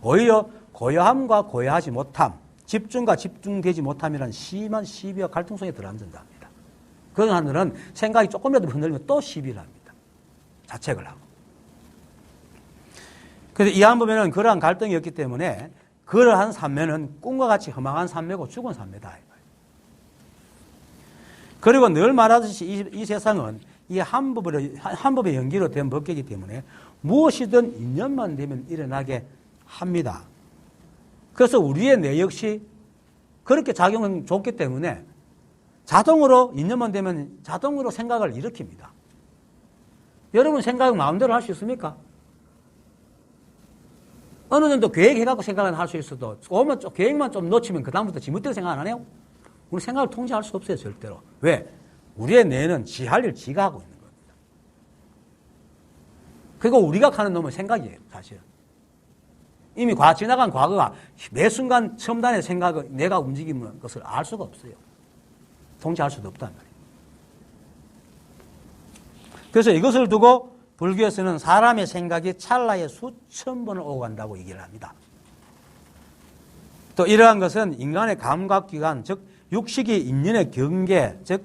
오히려 고요함과 고요하지 못함, 집중과 집중되지 못함이라는 심한 시비와 갈등 속에 들어앉는다 합니다. 그런 사람들은 생각이 조금이라도 흔들리면 또 시비를 합니다. 자책을 하고. 그래서 이 한 법에는 그러한 갈등이 없기 때문에 그러한 산매는 꿈과 같이 허망한 산매고 죽은 산매다. 그리고 늘 말하듯이 이 세상은 이 한 법의 연기로 된 법계이기 때문에 무엇이든 인연만 되면 일어나게 합니다. 그래서 우리의 뇌 역시 그렇게 작용은 좋기 때문에 자동으로 인연만 되면 자동으로 생각을 일으킵니다. 여러분 생각 마음대로 할 수 있습니까? 어느 정도 계획해갖고 생각을 할 수 있어도 계획만 좀 놓치면 그다음부터 지멋대로 생각 안 해요? 우리 생각을 통제할 수 없어요, 절대로. 왜? 우리의 뇌는 지 할 일 지가 하고 있는 겁니다. 그리고 우리가 가는 놈은 생각이에요, 사실은. 이미 지나간 과거가 매 순간 첨단의 생각을 내가 움직이는 것을 알 수가 없어요. 통제할 수도 없단 말이에요. 그래서 이것을 두고 불교에서는 사람의 생각이 찰나에 수천 번을 오고 간다고 얘기를 합니다. 또 이러한 것은 인간의 감각기관, 즉 육식이 인연의 경계, 즉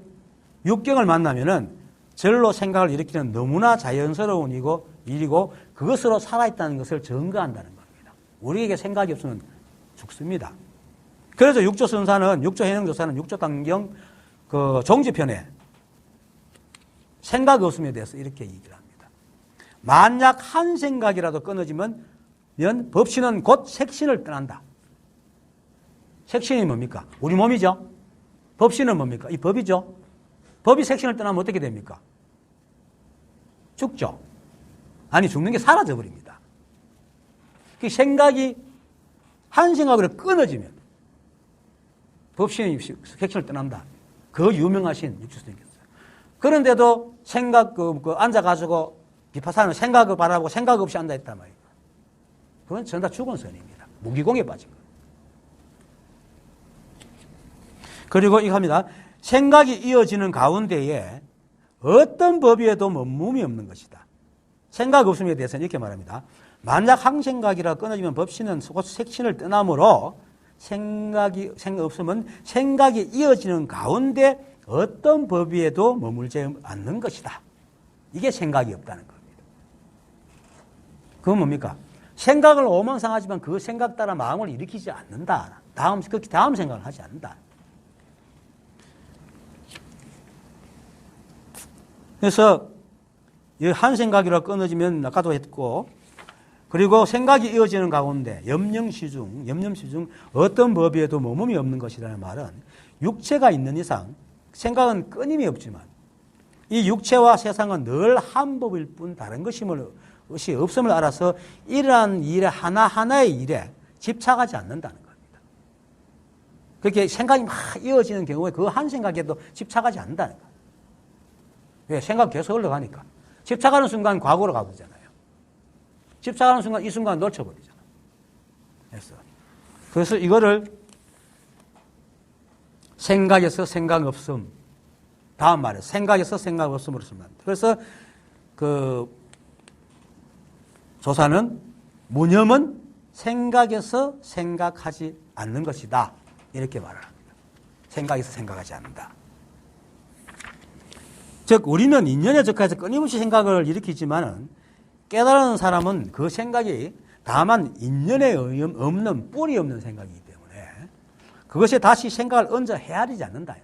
육경을 만나면은 절로 생각을 일으키는 너무나 자연스러운 일이고 그것으로 살아있다는 것을 증거한다는 겁니다. 우리에게 생각이 없으면 죽습니다. 그래서 육조해능조사는 육조단경 종지편에 생각 없음에 대해서 이렇게 얘기를 합니다. 만약 한 생각이라도 끊어지면 법신은 곧 색신을 떠난다. 색신이 뭡니까? 우리 몸이죠. 법신은 뭡니까? 이 법이죠. 법이 색신을 떠나면 어떻게 됩니까? 죽죠. 아니 죽는 게 사라져 버립니다. 그 생각이 한 생각으로 끊어지면 법신이 색신을 떠난다. 그 유명하신 육주스님께서. 그런데도 생각 앉아가지고 비파사는 생각을 바라보고 생각 없이 앉아 있단 말이에요. 그건 전부 다 죽은 선입니다. 무기공에 빠진 거예요. 그리고 이거 합니다. 생각이 이어지는 가운데에 어떤 법위에도 머쭅이 없는 것이다. 생각 없음에 대해서는 이렇게 말합니다. 만약 항생각이라 끊어지면 법신은 곧 색신을 떠나므로 생각 없으면 생각이 이어지는 가운데 어떤 법위에도 머물지 않는 것이다. 이게 생각이 없다는 겁니다. 그건 뭡니까? 생각을 오만상하지만 그 생각 따라 마음을 일으키지 않는다. 다음 생각을 하지 않는다. 그래서 한 생각이라 끊어지면 아까도 했고, 그리고 생각이 이어지는 가운데 염념시 중 어떤 법에도 머뭅이 없는 것이라는 말은 육체가 있는 이상 생각은 끊임이 없지만 이 육체와 세상은 늘 한 법일 뿐 다른 것이 없음을 알아서 일어난 일에 하나하나의 일에 집착하지 않는다는 겁니다. 그렇게 생각이 막 이어지는 경우에 그 한 생각에도 집착하지 않는다는 거예요. 왜? 생각 계속 흘러가니까. 집착하는 순간 과거로 가버리잖아요. 집착하는 순간 이 순간 놓쳐버리잖아요. 그래서 이거를 생각에서 생각 없음. 다음 말에 생각에서 생각 없음으로 쓰면 합니다. 그래서 그 조사는 무념은 생각에서 생각하지 않는 것이다. 이렇게 말을 합니다. 생각에서 생각하지 않는다. 즉 우리는 인연에 적해서 끊임없이 생각을 일으키지만은 깨달은 사람은 그 생각이 다만 인연에 없는 뿌리 없는 생각이기 때문에 그것에 다시 생각을 얹어 헤아리지 않는다.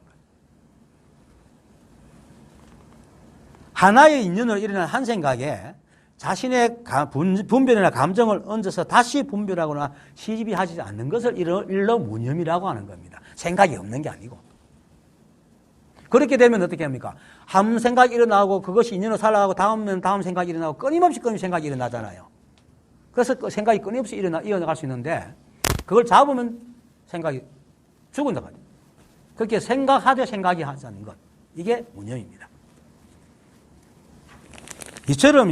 하나의 인연으로 일어난 한 생각에 자신의 분별이나 감정을 얹어서 다시 분별하거나 시비하지 않는 것을 일러 무념이라고 하는 겁니다. 생각이 없는 게 아니고. 그렇게 되면 어떻게 합니까? 한 생각이 일어나고 그것이 인연으로 살아가고 다음 생각이 일어나고 끊임없이 생각이 일어나잖아요. 그래서 그 생각이 끊임없이 이어나갈 수 있는데 그걸 잡으면 생각이 죽은다 말이에요. 그렇게 생각하되 생각이 하자는 것. 이게 무념입니다. 이처럼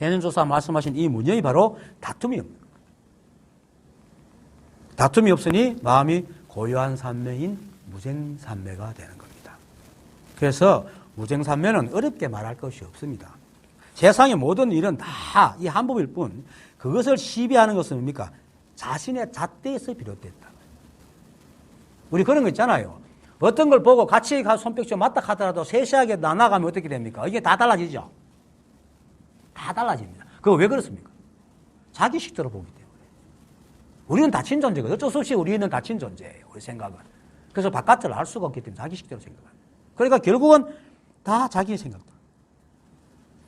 해능조사 말씀하신 이 무념이 바로 다툼이 없는 거예요. 다툼이 없으니 마음이 고요한 산매인 무쟁산매가 되는 겁니다. 그래서 무쟁산매는 어렵게 말할 것이 없습니다. 세상의 모든 일은 다 이 한 법일 뿐 그것을 시비하는 것은 뭡니까? 자신의 잣대에서 비롯됐다. 우리 그런 거 있잖아요. 어떤 걸 보고 같이 손뼉치고 맞다 하더라도 세세하게 나눠가면 어떻게 됩니까? 이게 다 달라지죠? 다 달라집니다. 그거 왜 그렇습니까? 자기 식대로 보기 때문에. 우리는 닫힌 존재거든요. 어쩔 수 없이 우리는 닫힌 존재예요. 우리 생각은. 그래서 바깥을 알 수가 없기 때문에 자기 식대로 생각합니다. 그러니까 결국은 다 자기의 생각들.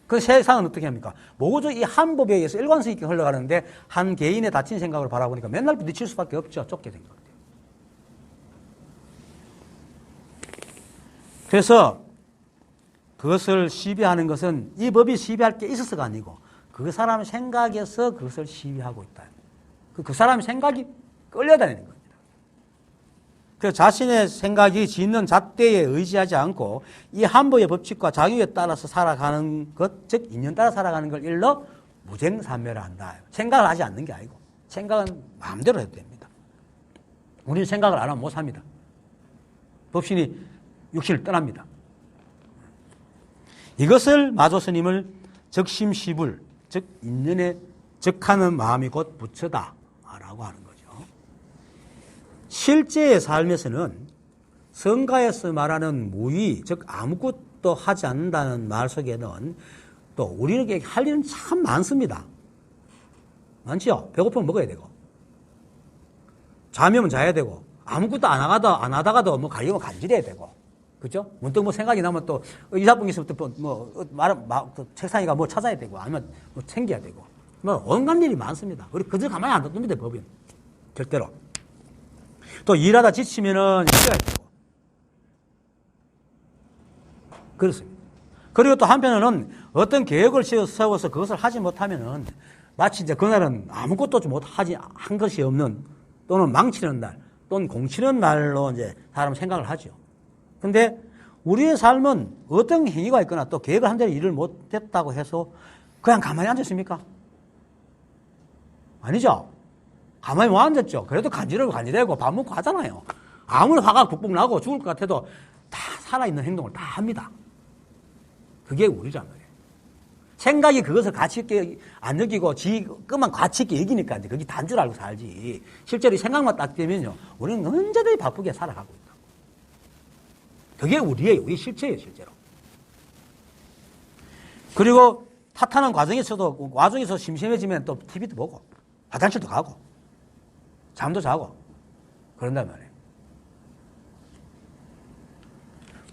그 세상은 어떻게 합니까? 모두 이 한 법에 의해서 일관성 있게 흘러가는데 한 개인의 닫힌 생각을 바라보니까 맨날 부딪힐 수밖에 없죠. 좁게 생각돼요. 그래서 그것을 시비하는 것은 이 법이 시비할 게 있어서가 아니고 그 사람의 생각에서 그것을 시비하고 있다. 그 사람의 생각이 끌려다니는 겁니다. 그래서 자신의 생각이 짓는 잣대에 의지하지 않고 이 한법의 법칙과 자유에 따라서 살아가는 것, 즉 인연 따라 살아가는 걸 일러 무쟁산매라 한다. 생각을 하지 않는 게 아니고 생각은 마음대로 해도 됩니다. 우리는 생각을 안 하면 못 삽니다. 법신이 육신을 떠납니다. 이것을 마조 스님을 적심시불, 즉 인연에 적하는 마음이 곧 부처다 라고 하는 거죠. 실제의 삶에서는 성가에서 말하는 무의, 즉 아무것도 하지 않는다는 말 속에는 또 우리에게 할 일은 참 많습니다. 많죠? 배고프면 먹어야 되고 자면 자야 되고 아무것도 안 하다가도 뭐 가려면 간질해야 되고 그죠? 문득 뭐 생각이 나면 또 이사분 있으면 또 책상에 가 뭐 찾아야 되고 아니면 뭐 챙겨야 되고 뭐 온갖 일이 많습니다. 우리 그저 가만히 안 둡니다. 법인 절대로. 또 일하다 지치면은 쉬어야 되고 그렇습니다. 그리고 또 한편으로는 어떤 계획을 세워서 그것을 하지 못하면은 마치 이제 그날은 아무것도 한 것이 없는 또는 망치는 날 또는 공치는 날로 이제 사람 생각을 하죠. 근데 우리의 삶은 어떤 행위가 있거나 또 계획을 한 대로 일을 못했다고 해서 그냥 가만히 앉았습니까? 아니죠. 가만히 못 앉았죠. 그래도 간지러고 밥 먹고 하잖아요. 아무리 화가 북북 나고 죽을 것 같아도 다 살아있는 행동을 다 합니다. 그게 우리란 말이에요. 생각이 그것을 가치 있게 안 여기고 그만 가치 있게 여기니까 이제 그게 단 줄 알고 살지. 실제로 생각만 딱 되면요. 우리는 언제든지 바쁘게 살아가고 있다. 그게 우리 실체예요, 실제로. 그리고 탓하는 과정에서 심심해지면 또 TV도 보고, 화장실도 가고, 잠도 자고, 그런단 말이에요.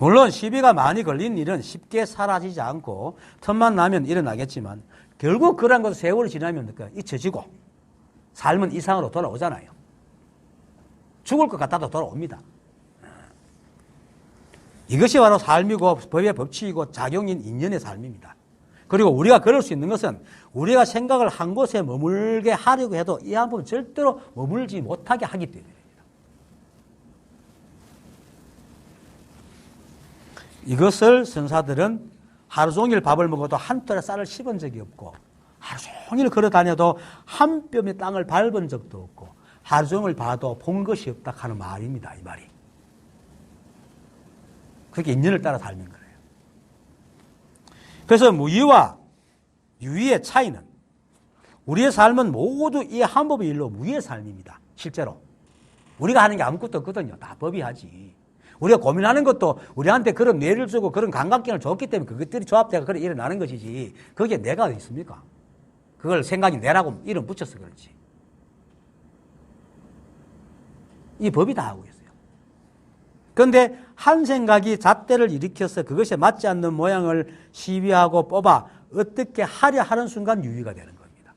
물론 시비가 많이 걸린 일은 쉽게 사라지지 않고 틈만 나면 일어나겠지만 결국 그런 것은 세월이 지나면 잊혀지고 삶은 이상으로 돌아오잖아요. 죽을 것 같아도 돌아옵니다. 이것이 바로 삶이고 법의 법칙이고 작용인 인연의 삶입니다. 그리고 우리가 그럴 수 있는 것은 우리가 생각을 한 곳에 머물게 하려고 해도 이 한 부분 절대로 머물지 못하게 하기 때문입니다. 이것을 선사들은 하루 종일 밥을 먹어도 한 톨의 쌀을 씹은 적이 없고 하루 종일 걸어 다녀도 한 뼘의 땅을 밟은 적도 없고 하루 종일 봐도 본 것이 없다 하는 말입니다. 이 말이. 그게 인연을 따라 삶인 거예요. 그래서 무의와 유의의 차이는 우리의 삶은 모두 이 한 법의 일로 무의의 삶입니다. 실제로. 우리가 하는 게 아무것도 없거든요. 다 법이 하지. 우리가 고민하는 것도 우리한테 그런 뇌를 주고 그런 감각기능을 줬기 때문에 그것들이 조합돼서 그래 일어나는 것이지. 거기에 내가 어디 있습니까? 그걸 생각이 내라고 이름 붙여서 그렇지. 이 법이 다 하고 있어요. 그런데 한 생각이 잣대를 일으켜서 그것에 맞지 않는 모양을 시비하고 뽑아 어떻게 하려 하는 순간 유의가 되는 겁니다.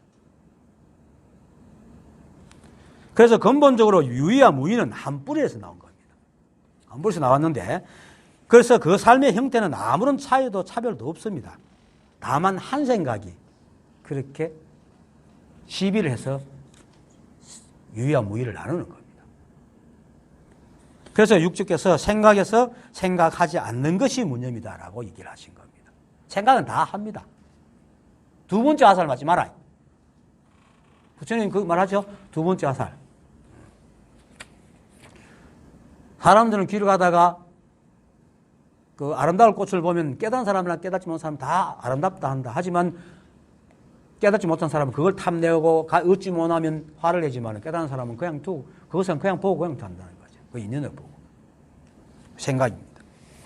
그래서 근본적으로 유의와 무의는 한 뿌리에서 나온 겁니다. 한 뿌리에서 나왔는데 그래서 그 삶의 형태는 아무런 차이도 차별도 없습니다. 다만 한 생각이 그렇게 시비를 해서 유의와 무의를 나누는 겁니다. 그래서 육주께서 생각에서 생각하지 않는 것이 무념이다라고 얘기를 하신 겁니다. 생각은 다 합니다. 두 번째 화살 맞지 말아요. 부처님 그 말하죠? 두 번째 화살. 사람들은 길을 가다가 그 아름다운 꽃을 보면 깨달은 사람이나 깨닫지 못한 사람은 다 아름답다 한다. 하지만 깨닫지 못한 사람은 그걸 탐내고 얻지 못하면 화를 내지만 깨달은 사람은 그냥 두고 그것은 그냥 보고 그냥 단다는 거죠. 그 인연을 보고. 생각입니다.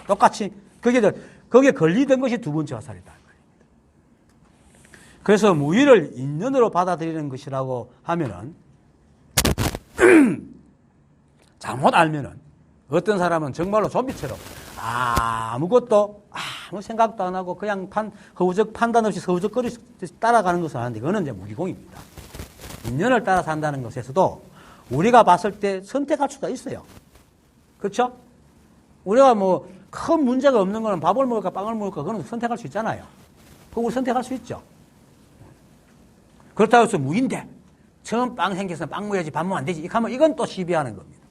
똑같이 거기에 걸리던 것이 두 번째 화살이다. 그래서 무의를 인연으로 받아들이는 것이라고 하면은 잘못 알면은 어떤 사람은 정말로 좀비처럼 아무것도 아무 생각도 안 하고 그냥 허우적 판단 없이 허우적거리듯이 따라가는 것을 하는데 그거는 이제 무기공입니다. 인연을 따라 산다는 것에서도 우리가 봤을 때 선택할 수가 있어요. 그렇죠? 우리가 뭐 큰 문제가 없는 거는 밥을 먹을까 빵을 먹을까 그건 선택할 수 있잖아요. 그거 우리 선택할 수 있죠. 그렇다고 해서 무인데 처음 빵 생겨서 빵 먹어야지 밥 먹으면 안 되지. 이렇게 하면 이건 또 시비하는 겁니다.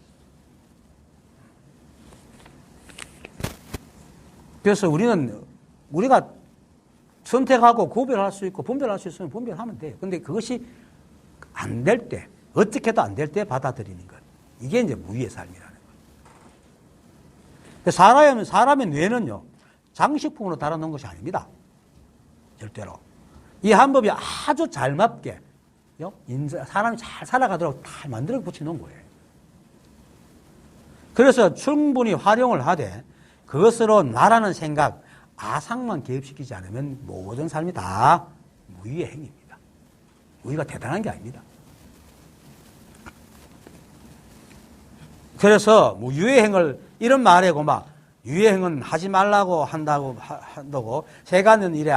그래서 우리가 선택하고 구별할 수 있고 분별할 수 있으면 분별하면 돼요. 근데 그것이 안 될 때, 어떻게도 안 될 때 받아들이는 것. 이게 이제 무의의 삶이라는 거예요. 사람의 뇌는요, 장식품으로 달아놓은 것이 아닙니다. 절대로. 이 한 법이 아주 잘 맞게, 사람이 잘 살아가도록 다 만들어 붙여놓은 거예요. 그래서 충분히 활용을 하되, 그것으로 나라는 생각, 아상만 개입시키지 않으면 모든 삶이 다 무의의 행위입니다. 무의가 대단한 게 아닙니다. 그래서 무의의 행을 이런 말에 고마 유의의 행은 하지 말라고 한다고 세간이래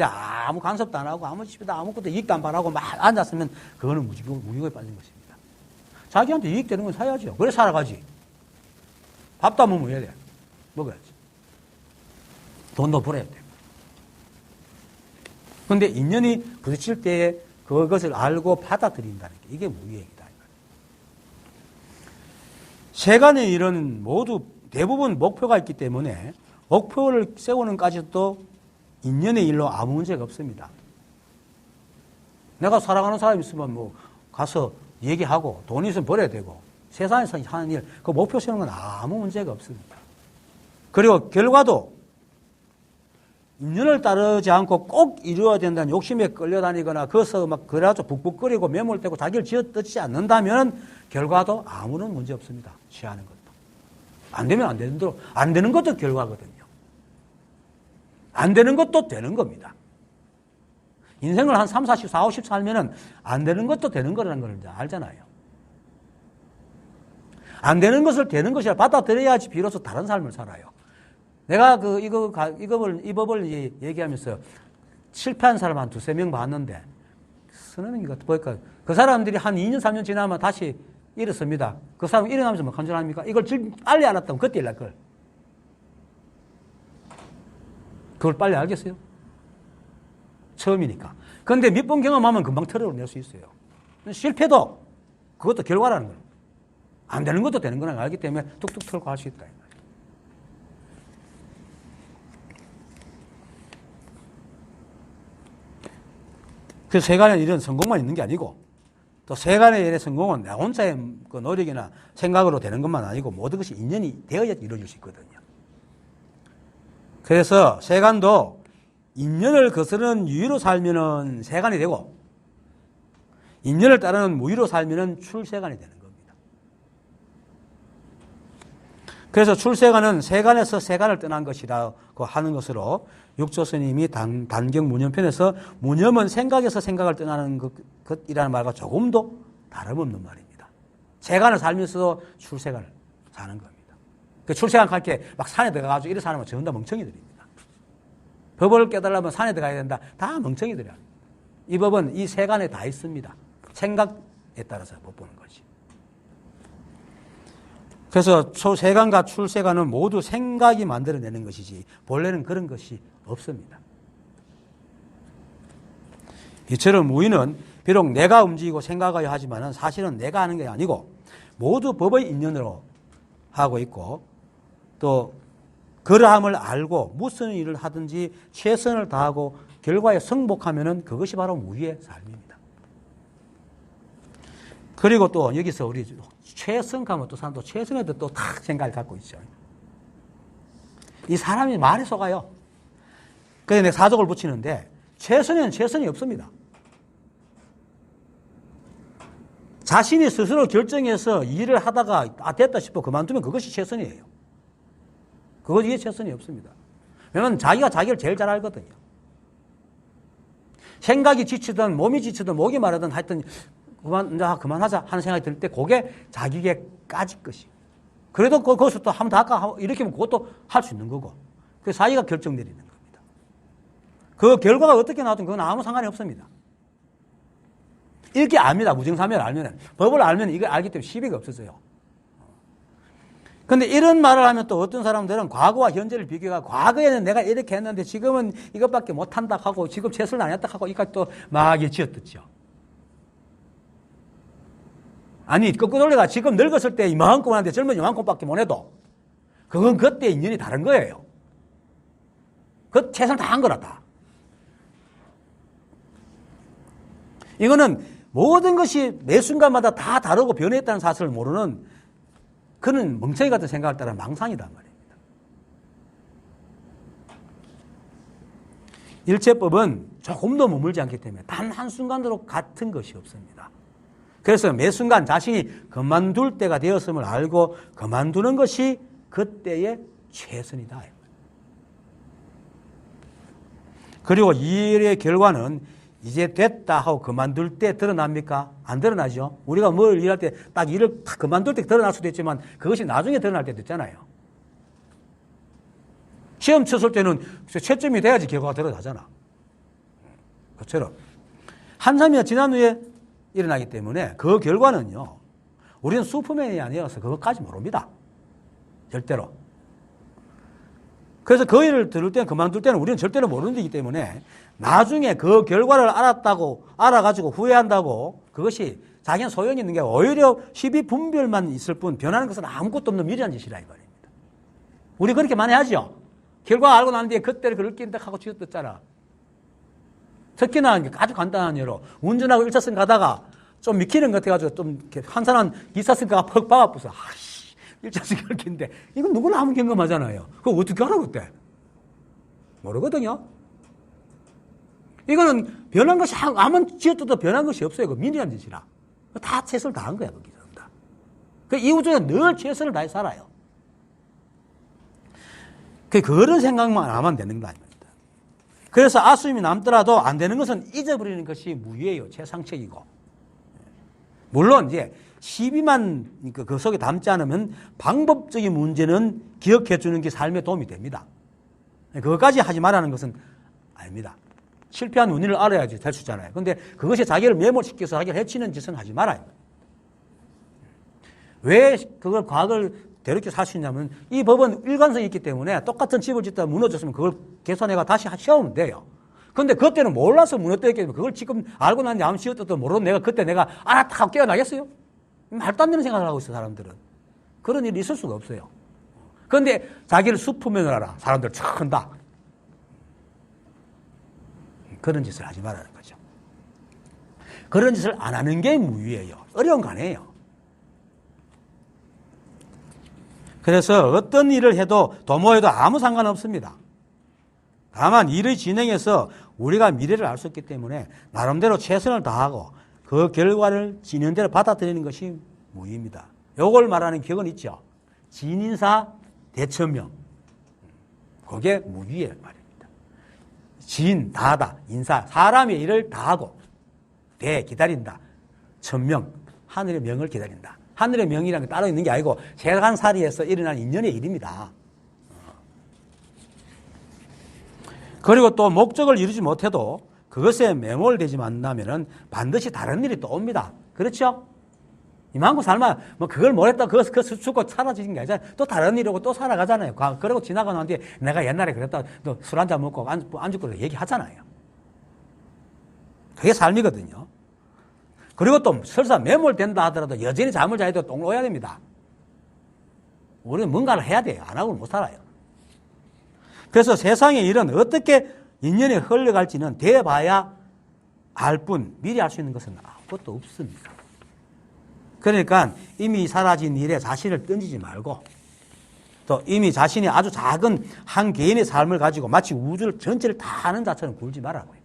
아무 간섭도 안 하고 아무 집에다 아무것도 이익도 안 바라고 막 앉았으면 그거는 무의에 빠진 것입니다. 자기한테 이익되는 건 사야죠. 그래 살아가지. 밥도 안 먹으면 해야 돼. 먹어야지. 돈도 벌어야 돼. 그런데 인연이 부딪힐 때에 그것을 알고 받아들인다는 게 이게 무의행이다. 세간의 일은 모두 대부분 목표가 있기 때문에 목표를 세우는 까지도 인연의 일로 아무 문제가 없습니다. 내가 사랑하는 사람이 있으면 뭐 가서 얘기하고 돈 있으면 벌어야 되고 세상에서 하는 일, 그 목표 세우는 건 아무 문제가 없습니다. 그리고 결과도 인연을 따르지 않고 꼭 이루어야 된다는 욕심에 끌려다니거나 거기서 막 그래가지고 북북거리고 매몰되고 자기를 쥐어뜯지 않는다면 결과도 아무런 문제 없습니다. 취하는 것도. 안 되면 안 되는 대로. 안 되는 것도 결과거든요. 안 되는 것도 되는 겁니다. 인생을 한 3, 40, 4, 50 살면은 안 되는 것도 되는 거라는 걸 이제 알잖아요. 안 되는 것을 되는 것이라 받아들여야지 비로소 다른 삶을 살아요. 내가 이 법을 얘기하면서 실패한 사람 한 두세 명 봤는데, 스님인가 보니까 그 사람들이 한 2년, 3년 지나면 다시 일어섭니다. 그 사람 일어나면서 뭐 간절합니까? 이걸 빨리 알았다면 그때 일날 걸. 그걸 빨리 알겠어요? 처음이니까. 그런데 몇 번 경험하면 금방 털어낼 수 있어요. 실패도 그것도 결과라는 거예요. 안 되는 것도 되는 거라는 걸 알기 때문에 툭툭 털고 할 수 있다. 그래서 세간의 일은 성공만 있는 게 아니고 또 세간의 일의 성공은 나 혼자의 그 노력이나 생각으로 되는 것만 아니고 모든 것이 인연이 되어야 이루어질 수 있거든요. 그래서 세간도 인연을 거스르는 유의로 살면은 세간이 되고 인연을 따르는 무의로 살면은 출세간이 되는 겁니다. 그래서 출세간은 세간에서 세간을 떠난 것이라고 하는 것으로 육조 스님이 단경 무념편에서 무념은 생각에서 생각을 떠나는 것이라는 말과 조금도 다름없는 말입니다. 세간을 살면서도 출세간을 사는 겁니다. 그 출세간 갈 게 막 산에 들어가가지고 이런 사람은 전부 다 멍청이들입니다. 법을 깨달으면 산에 들어가야 된다. 다 멍청이들이야. 이 법은 이 세간에 다 있습니다. 생각에 따라서 못 보는 거지. 그래서 세간과 출세간은 모두 생각이 만들어내는 것이지 본래는 그런 것이 없습니다. 이처럼 무의는 비록 내가 움직이고 생각하여 하지만 사실은 내가 하는 게 아니고 모두 법의 인연으로 하고 있고 또 그러함을 알고 무슨 일을 하든지 최선을 다하고 결과에 승복하면 그것이 바로 무의의 삶입니다. 그리고 또 여기서 우리 최선하면 또 사람도 최선에도 또 탁 생각을 갖고 있죠. 이 사람이 말에 속아요. 그래서 내가 사족을 붙이는데 최선에는 최선이 없습니다. 자신이 스스로 결정해서 일을 하다가 됐다 싶어 그만두면 그것이 최선이에요. 그것이 최선이 없습니다. 왜냐하면 자기가 자기를 제일 잘 알거든요. 생각이 지치든 몸이 지치든 목이 마르든 하여튼 그만하자 하는 생각이 들 때 그게 자기에게 까짓 것이. 그래도 거기서 또 한번 더 할까 이렇게 하면 그것도 할 수 있는 거고. 그래서 자기가 결정 내리는 겁니다. 그 결과가 어떻게 나왔든 그건 아무 상관이 없습니다. 이렇게 압니다. 무정사멸을 알면. 법을 알면 이걸 알기 때문에 시비가 없어져요. 근데 이런 말을 하면 또 어떤 사람들은 과거와 현재를 비교해가 과거에는 내가 이렇게 했는데 지금은 이것밖에 못한다 하고 지금 최선을 안 했다 하고 이까지 또 막 지어뜯죠. 아니 거꾸로 돌려가 지금 늙었을 때 이만큼 하는데 젊은 이만큼밖에 못 해도 그건 그때 인연이 다른 거예요. 그 최선을 다한 거라 다. 이거는 모든 것이 매 순간마다 다 다르고 변했다는 사실을 모르는 그는 멍청이 같은 생각을 따라 망상이란 말입니다. 일체법은 조금도 머물지 않기 때문에 단 한순간도 같은 것이 없습니다. 그래서 매 순간 자신이 그만둘 때가 되었음을 알고 그만두는 것이 그때의 최선이다. 그리고 이 일의 결과는 이제 됐다 하고 그만둘 때 드러납니까? 안 드러나죠. 우리가 뭘 일할 때 딱 일을 딱 그만둘 때 드러날 수도 있지만 그것이 나중에 드러날 때도 있잖아요. 시험 쳤을 때는 채점이 돼야지 결과가 드러나잖아. 그처럼 한참이 지난 후에 일어나기 때문에 그 결과는요. 우리는 슈퍼맨이 아니어서 그것까지 모릅니다. 절대로. 그래서 그 일을 들을 때는 그만둘 때는 우리는 절대로 모르는 일이기 때문에 나중에 그 결과를 알아가지고 후회한다고 그것이 자기는 소용이 있는 게 오히려 시비 분별만 있을 뿐 변하는 것은 아무것도 없는 미련한 짓이라 이 말입니다. 우리 그렇게 많이 하죠. 결과 알고 난 뒤에 그때를 그럴 낀다 하고 쥐어뜯잖아. 특히나 아주 간단한 예로 운전하고 1차선 가다가 좀 미키는 것 같아가지고 좀 한산한 2차선가가 퍽 박아부서 아이씨 1차선 결기인데 이건 누구나 한번 경험하잖아요. 그거 어떻게 하라고 그때? 모르거든요. 이거는 변한 것이 아무리 쥐어뜯어도 변한 것이 없어요. 그 미련한 짓이라. 다 최선을 다한 거야 거기서. 그 이후 중에 늘 최선을 다해 살아요. 그런 생각만 안 하면 되는 거 아닙니까? 그래서 아쉬움이 남더라도 안 되는 것은 잊어버리는 것이 무의예요. 최상책이고. 물론 이제 시비만 그 속에 담지 않으면 방법적인 문제는 기억해 주는 게 삶에 도움이 됩니다. 그것까지 하지 말라는 것은 아닙니다. 실패한 원인을 알아야지 될 수 있잖아요. 그런데 그것이 자기를 매몰시켜서 자기를 해치는 짓은 하지 말아요. 왜 그걸 과거를 대롭게 살 수 있냐면 이 법은 일관성이 있기 때문에 똑같은 집을 짓다 무너졌으면 그걸 개선해가 다시 세우면 돼요. 근데 그때는 몰라서 무너뜨렸기 때문에 그걸 지금 알고 난 야음 지었던 모르는 내가 그때 내가 알았다 하고 깨어나겠어요? 말도 안 되는 생각을 하고 있어 사람들은. 그런 일이 있을 수가 없어요. 그런데 자기를 슈퍼맨을 알아. 사람들 척 한다. 그런 짓을 하지 말라는 거죠. 그런 짓을 안 하는 게 무위예요. 어려운 거 아니에요. 그래서 어떤 일을 해도 도모해도 아무 상관없습니다. 다만 일의 진행에서 우리가 미래를 알 수 없기 때문에 나름대로 최선을 다하고 그 결과를 진행대로 받아들이는 것이 무위입니다. 요걸 말하는 격은 있죠. 진인사 대천명. 그게 무위의 말입니다. 진, 다하다, 인사. 사람의 일을 다하고 대, 기다린다. 천명, 하늘의 명을 기다린다. 하늘의 명이라는 게 따로 있는 게 아니고 세간살이에서 일어난 인연의 일입니다. 그리고 또 목적을 이루지 못해도 그것에 매몰되지 않는다면 반드시 다른 일이 또 옵니다. 그렇죠? 이만큼 살면 뭐 그걸 못했다 그거 죽고 사라지는 게 아니잖아요. 또 다른 일이고 또 살아가잖아요. 그러고 지나고 난 뒤에 내가 옛날에 그랬다 또 술 한잔 먹고 안주거리 얘기하잖아요. 그게 삶이거든요. 그리고 또 설사 매몰된다 하더라도 여전히 잠을 자야 돼도 똥 놓아야 됩니다. 우리는 뭔가를 해야 돼요. 안 하고는 못 살아요. 그래서 세상의 일은 어떻게 인연이 흘러갈지는 돼봐야 알 뿐 미리 알 수 있는 것은 아무것도 없습니다. 그러니까 이미 사라진 일에 자신을 던지지 말고 또 이미 자신이 아주 작은 한 개인의 삶을 가지고 마치 우주를 전체를 다 아는 자처럼 굴지 말라고요.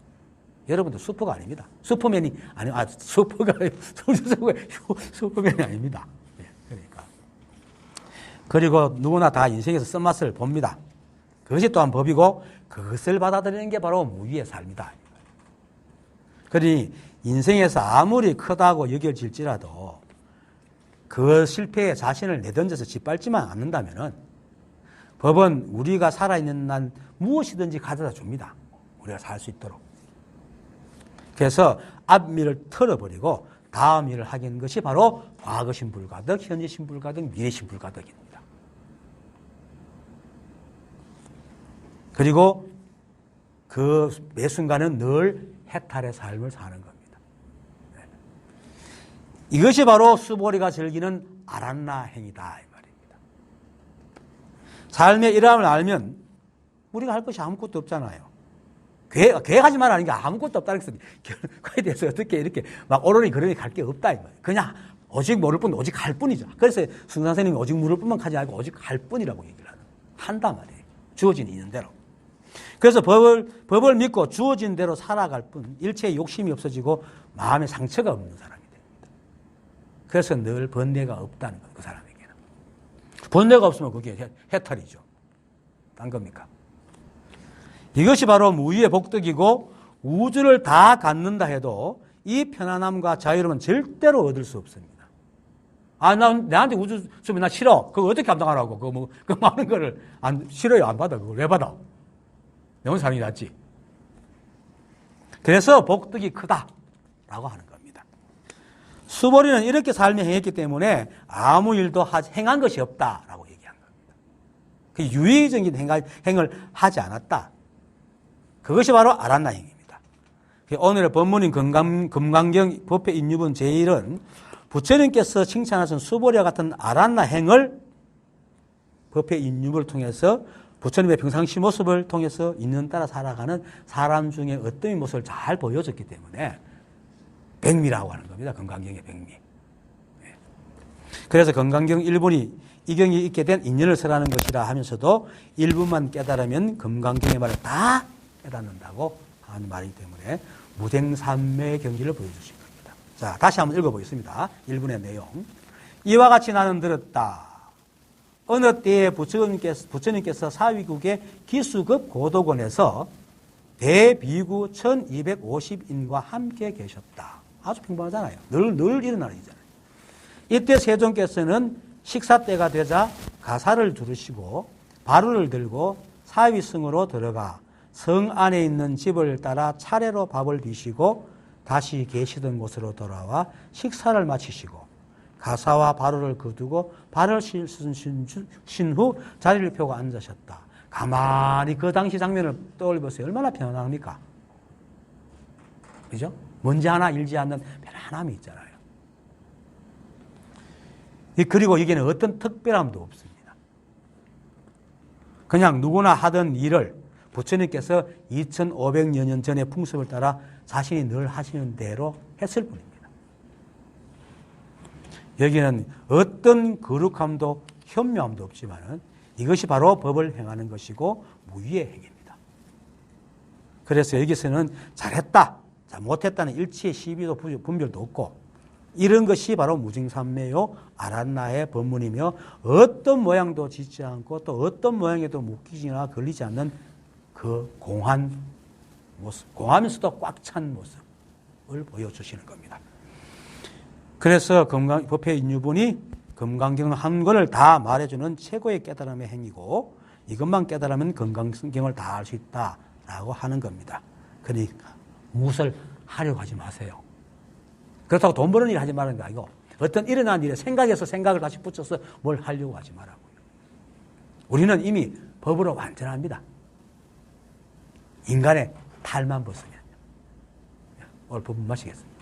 여러분들 슈퍼가 아닙니다. 슈퍼맨이 슈퍼맨이 아닙니다. 그러니까. 그리고 누구나 다 인생에서 쓴맛을 봅니다. 그것이 또한 법이고 그것을 받아들이는 게 바로 무위의 삶이다. 그러니 인생에서 아무리 크다고 여겨질지라도 그 실패에 자신을 내던져서 짓밟지만 않는다면 법은 우리가 살아있는 한 무엇이든지 가져다 줍니다. 우리가 살 수 있도록. 그래서 앞일을 털어버리고 다음 일을 하는 것이 바로 과거 신불가득, 현재 신불가득, 미래 신불가득입니다. 그리고 그 매 순간은 늘 해탈의 삶을 사는 겁니다. 이것이 바로 수보리가 즐기는 아란나 행위다 이 말입니다. 삶의 일함을 알면 우리가 할 것이 아무것도 없잖아요. 계획하지 말라는 게 아무것도 없다는 것은 그에 대해서 어떻게 이렇게 막 오르니 그러니 갈 게 없다 이 말이에요. 그냥 오직 모를 뿐 오직 갈 뿐이죠. 그래서 승 선생님이 오직 물을 뿐만 하지 않고 오직 갈 뿐이라고 얘기를 한단 말이에요. 주어진 인연대로. 그래서 법을 믿고 주어진 대로 살아갈 뿐 일체의 욕심이 없어지고 마음에 상처가 없는 사람이 됩니다. 그래서 늘 번뇌가 없다는 거예요. 그 사람에게는. 번뇌가 없으면 그게 해탈이죠. 딴 겁니까? 이것이 바로 무위의 복덕이고 우주를 다 갖는다 해도 이 편안함과 자유로움은 절대로 얻을 수 없습니다. 나한테 우주 주면 나 싫어. 그거 어떻게 감당하라고. 그 많은 거를 싫어요. 안 받아. 그걸 왜 받아? 영원 사람이 낫지. 그래서 복덕이 크다라고 하는 겁니다. 수보리는 이렇게 삶에 행했기 때문에 아무 일도 행한 것이 없다라고 얘기한 겁니다. 그 유의적인 행을 하지 않았다. 그것이 바로 아란나 행입니다. 오늘의 본문인 금강경 법회 인유본 제1은 부처님께서 칭찬하신 수보리와 같은 아란나 행을 법회 인유본을 통해서 부처님의 평상시 모습을 통해서 인연 따라 살아가는 사람 중에 어떤 모습을 잘 보여줬기 때문에 백미라고 하는 겁니다. 금강경의 백미. 그래서 금강경 1분이 이 경이 있게 된 인연을 설하는 것이라 하면서도 1분만 깨달으면 금강경의 말을 다 깨닫는다고 하는 말이기 때문에 무생삼매의 경지를 보여주신 겁니다. 자, 다시 한번 읽어보겠습니다. 1분의 내용. 이와 같이 나는 들었다. 어느 때에 부처님께서 사위국의 기수급 고도권에서 대비구 1250인과 함께 계셨다. 아주 평범하잖아요. 늘 일어나는 일이잖아요. 이때 세존께서는 식사 때가 되자 가사를 두르시고 바루를 들고 사위승으로 들어가 성 안에 있는 집을 따라 차례로 밥을 비시고 다시 계시던 곳으로 돌아와 식사를 마치시고 가사와 발호를 거두고 발을 신 후 자리를 펴고 앉으셨다. 가만히 그 당시 장면을 떠올려보세요. 얼마나 편안합니까? 그죠? 먼지 하나 일지 않는 편안함이 있잖아요. 그리고 여기는 어떤 특별함도 없습니다. 그냥 누구나 하던 일을 부처님께서 2500여 년 전의 풍습을 따라 자신이 늘 하시는 대로 했을 뿐입니다. 여기는 어떤 거룩함도 현묘함도 없지만 이것이 바로 법을 행하는 것이고 무위의 행위입니다. 그래서 여기서는 잘했다, 못했다는 일치의 시비도 분별도 없고 이런 것이 바로 무증산매요 아란나의 법문이며 어떤 모양도 짓지 않고 또 어떤 모양에도 묶이지나 걸리지 않는 그 공한 모습, 공하면서도 꽉 찬 모습을 보여주시는 겁니다. 그래서 법회 인유본이 금강경 한 권을 다 말해주는 최고의 깨달음의 행위고 이것만 깨달으면 금강경을 다 알 수 있다라고 하는 겁니다. 그러니까 무엇을 하려고 하지 마세요. 그렇다고 돈 버는 일 하지 말라는 게 아니고 어떤 일어난 일에 생각해서 생각을 다시 붙여서 뭘 하려고 하지 말라고요. 우리는 이미 법으로 완전합니다. 인간의 탈만 벗으면. 오늘 법문 마치겠습니다.